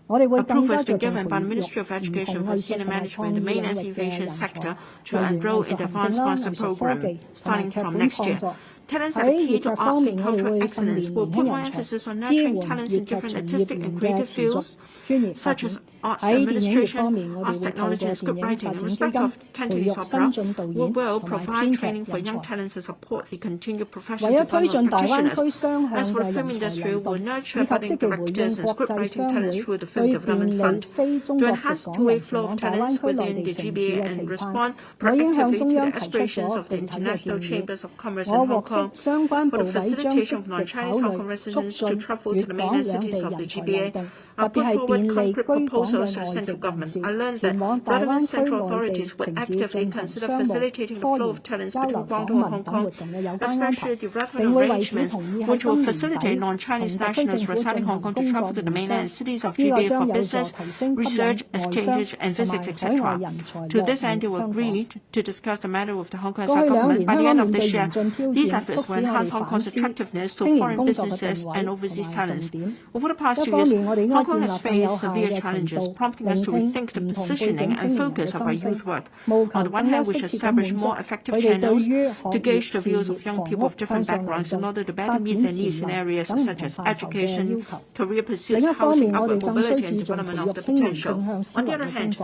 Approval has been given by the Ministry of Education for senior management in the mainland aviation sector to enroll in the Advanced Master Program starting from next year. Talents are the key to arts and cultural excellence. We'll put more emphasis on nurturing talents in different artistic and creative fields, such as arts administration, arts technology, and scriptwriting. In respect of Cantonese opera, we will provide training for young talents and support the continued professional development of practitioners. As for the film industry, we will nurture budding directors and scriptwriting talents through the Film Development Fund. To enhance the two-way flow of talents within the GBA and respond proactively to the aspirations of the International Chambers of Commerce in Hong Kong, for the facilitation of non-Chinese Hong Kong residents to travel to the mainland cities of the GBA, I put forward concrete proposals to the central government. I learned that relevant central authorities would actively consider facilitating the flow of talents between Guangdong and Hong Kong, especially the relevant arrangements which will facilitate non-Chinese nationals residing in Hong Kong to travel to the mainland cities of GBA for business, research, exchanges, and visits, etc. To this end, they will agree to discuss the matter with the Hong Kong government by the end of this year. These efforts will enhance Hong Kong's attractiveness to foreign businesses and overseas talents. Over the past 2 years, Hong Kong has faced severe challenges, prompting us to rethink the positioning and focus of our youth work. On the one hand, we should establish more effective channels to gauge the views of young people of different backgrounds in order to better meet their needs in areas such as education, career pursuits, housing, upward mobility, and development of the potential. On the other hand,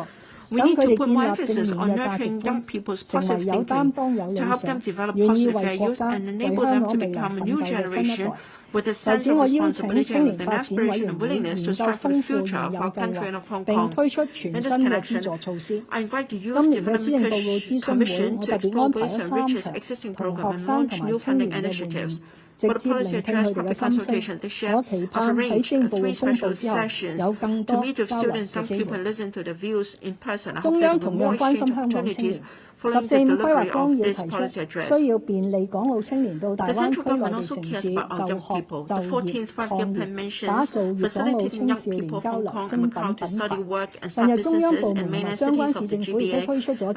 We need to put more emphasis on nurturing young people's positive thinking to help them develop positive values and enable them to become a new generation with a sense of responsibility and with an aspiration and willingness to strive for the future of our country and of Hong Kong. In this connection, I invite the Youth Development Commission to explore ways to enrich its existing program and launch new funding initiatives. For the policy address public consultation this year, I've arranged 3 special sessions to meet with students, young people, and listen to their views in person. I hope there will be more exchange opportunities following the delivery of this policy address. The central government also cares about our young people. The 14th Five-Year Plan mentions facilitating young people of Hong Kong and Macau to study, work, and start businesses in mainland cities of the GBA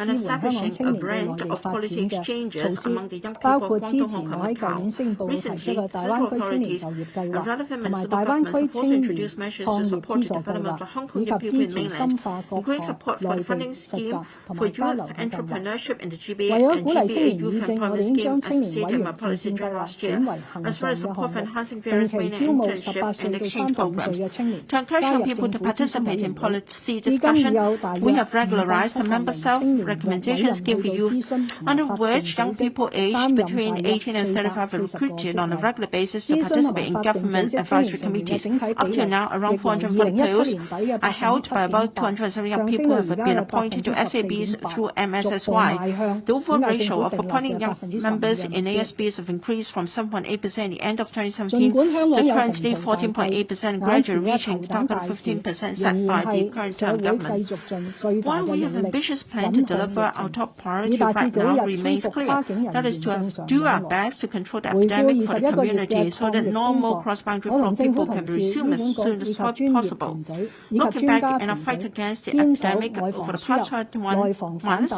and establishing a brand of policy exchanges among the young people of Guangdong, Hong Kong, and Macau. Recently, central authorities and relevant municipal governments have also introduced measures to support the development of Hong Kong young people in mainland, including support for the funding scheme for youth entrepreneurship in the GBA and GBA Youth Employment Scheme as stated in my policy draft last year, as well as support for enhancing various mainland internship and exchange programs. To encourage young people to participate in policy discussion, we have regularized a member self-recommendation scheme for youth, under which young people aged between 18 and 35 are recruited on a regular basis to participate in government advisory committees. Up to now, around 440 posts are held by about 270 young people who have been appointed to SABs through MSSY. The overall ratio of appointing young members in ASBs have increased from 7.8% at the end of 2017 to currently 14.8%, gradually reaching the target of 15% set by the current term government. While we have an ambitious plan to deliver, our top priority right now remains clear. That is to do our best to control the epidemic for the community so that normal cross-boundary flow of people can be resumed as soon as possible. Looking back in our fight against the epidemic over the past 21 months,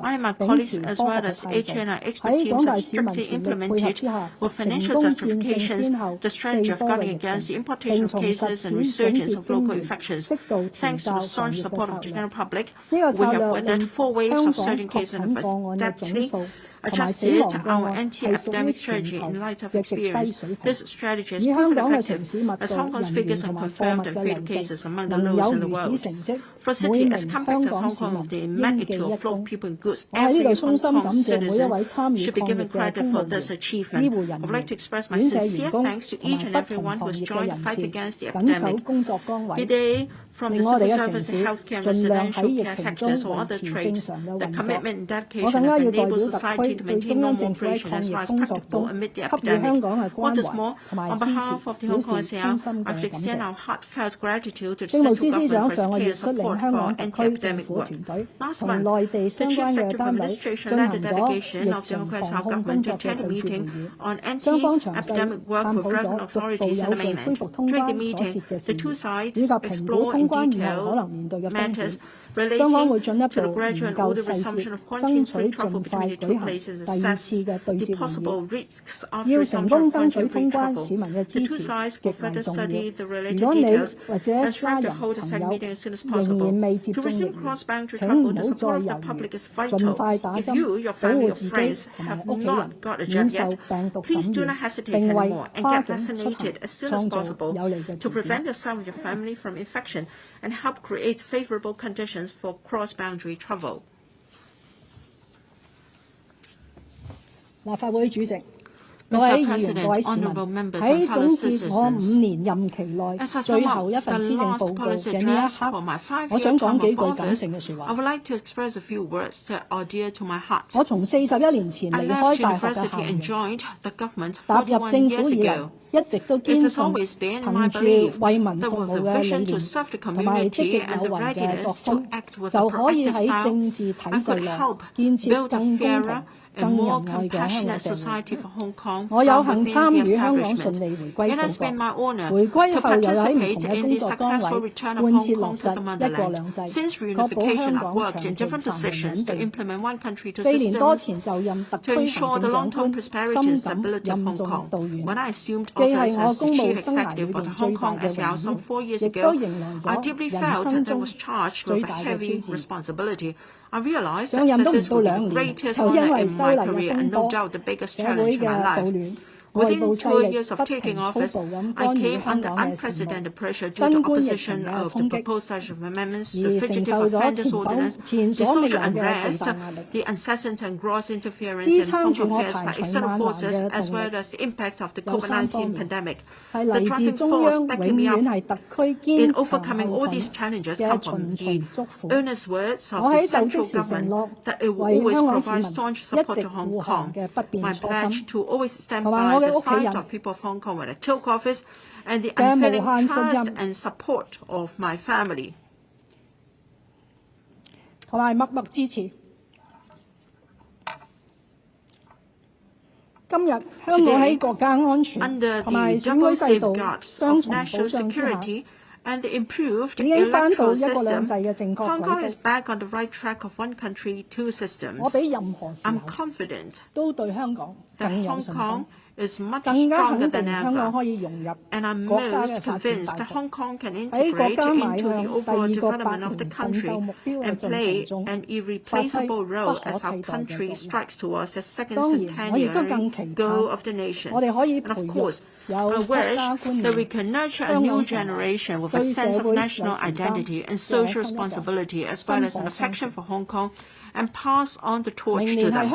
I and my colleagues as well as HA and our expert teams have strictly implemented with financial justifications the strategy of guarding against the importation of cases and resurgence of local infections. Thanks to the staunch support of the general public, we have weathered 4 waves of surging cases and adaptedly adjusted our anti-epidemic strategy in light of experience. This strategy has proven effective as Hong Kong's figures are confirmed and fatal cases among the lowest in the world. For a city as compact as Hong Kong with the magnitude of flow of people and goods, every Hong Kong citizen should be given credit for this achievement. I would like to express my sincere thanks to each and everyone who has joined the fight against the epidemic. Be they from the civil service and healthcare and residential care sectors or other trades, their commitment and dedication have enabled society to maintain normal operation as far as practicable amid the epidemic. What is more, on behalf of the Hong Kong SAR, I extend our heartfelt gratitude to the central government for its clear support for our anti-epidemic work. Last month, the Chief Executive Administration led the delegation of the Hong Kong SAR government to attend a meeting on anti-epidemic work with relevant authorities in the mainland. During the meeting, the two sides explored in detail matters relating to the gradual and orderly resumption of quarantine-free travel between the 2 places and assess the possible risks of resumption of quarantine-free travel. The 2 sides will further study the related details and strive to hold the second meeting as soon as possible. To resume cross-boundary travel, the support of the public is vital. If you, your family, or friends have not got a jab yet, please do not hesitate anymore and get vaccinated as soon as possible to prevent yourself and your family from infection and help create favorable conditions for cross-boundary travel. 立法會主席，各位議員、各位市民，喺總結我5年任期內最後一份施政報告嘅呢一刻，我想講幾句感性嘅説話。我從41年前離開大學嘅校園，踏入政府以來，一直都堅信憑住為民服務嘅理念同埋積極有為嘅作風，就可以喺政治體制內建設更公平、更仁愛嘅香港社會。我有幸參與香港順利回歸祖國，回歸後又喺唔同嘅工作崗位貫徹落實一國兩制，確保香港長期繁榮穩定。4年多前就任特區行政長官，深感任重道遠，既係我公務生涯裏邊最大嘅榮譽，亦都迎來咗人生中最大嘅挑戰。上任都唔到2年，就因為修例嘅風波、社會嘅暴亂， Within 2 years of taking office, I came under unprecedented pressure due to opposition of the proposed legislative amendments, the Fugitive Offenders Ordinance, the social unrest, the incessant and gross interference in Hong Kong affairs by external forces, as well as the impact of the COVID-19 pandemic. The driving force backing me up in overcoming all these challenges come from the earnest words of the central government that it will always provide staunch support to Hong Kong. My pledge to always stand by the side of people of Hong Kong when I took office, and the unfailing trust and support of my family. 同埋默默支持。今日香港喺國家安全同埋選舉制度雙重保障之下，已經返到一國兩制嘅正確軌道。我比任何時候都對香港更有信心。更加肯定香港可以融入國家嘅發展大局，喺國家邁向第二個百年奮鬥目標嘅進程中發揮不可替代嘅作用。當然，我亦都更期盼我哋可以培育有國家觀念、香港情懷、對社會有承擔嘅新一代新課程。and pass on the torch to them.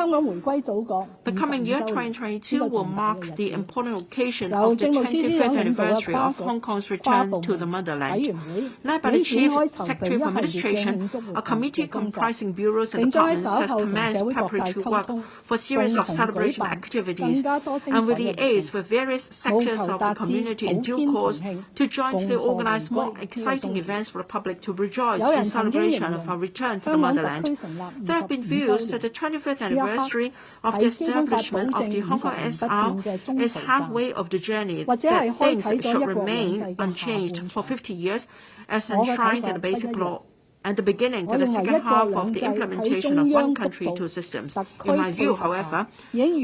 The coming year, 2022, will mark the important occasion of the 25th anniversary of Hong Kong's return to the motherland. Led by the Chief Secretary of Administration, a committee comprising bureaus and departments has commenced preparatory work for a series of celebration activities and will liaise with various sectors of the community in due course to jointly organize more exciting events for the public to rejoice in celebration of our return to the motherland. There have been views that the 25th anniversary of the establishment of the Hong Kong SR is halfway of the journey, that things should remain unchanged for 50 years as enshrined in the Basic Law, and the beginning to the second half of the implementation of one country, two systems. In my view, however,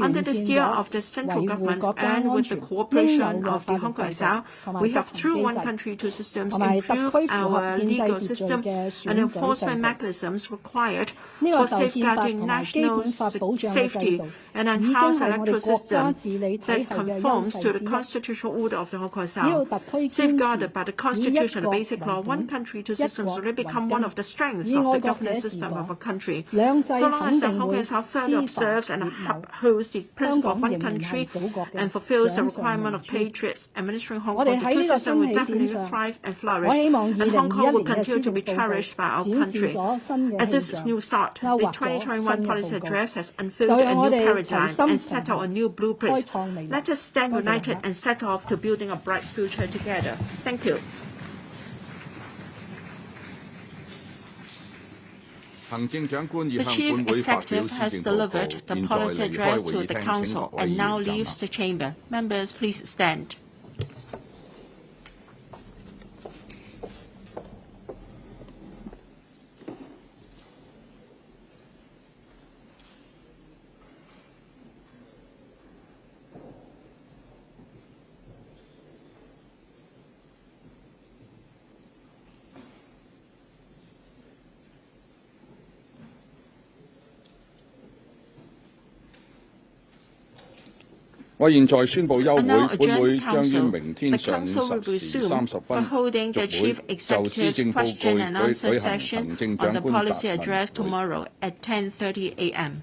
under the steer of the central government and with the cooperation of the Hong Kong SR, we have, through one country, two systems, improved our legal system and enforcement mechanisms required for safeguarding national safety and enhance an electoral system that conforms to the constitutional order of the Hong Kong SR. Safeguarded by the Constitution and the Basic Law, one country, two systems will become one of the strengths of the governance system of a country. So long as the Hong Kong SR further observes and upholds the principle of one country and fulfills the requirement of patriots, administering Hong Kong, the two systems will definitely thrive and flourish, and Hong Kong will continue to be cherished by our country. At this new start, the 2021 policy address has unveiled a new paradigm and set out a new blueprint. Let us stand united and set off to building a bright future together. Thank you. The Chief Executive has delivered the policy address to the Council and now leaves the chamber. Members, please stand. I現在宣布休會，本會將於 Council. 明天上午10時30分 for holding the 續會 Chief 就施政 Executive's 報 question and 告 answer 舉行 session 行政 on 長 the 官答 policy 問 address 會。 tomorrow at 10:30 a.m.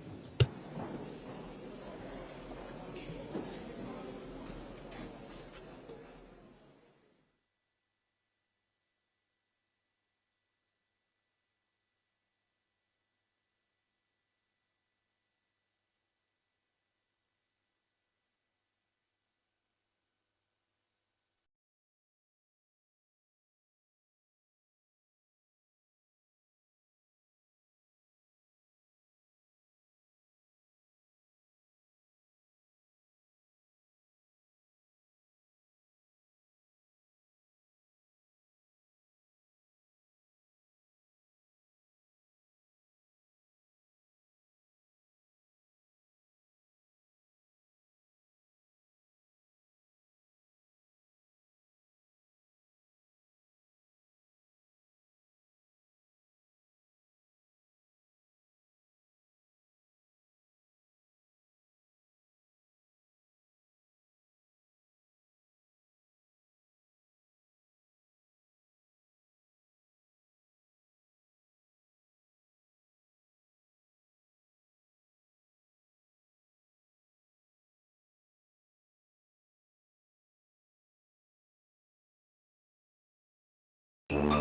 報。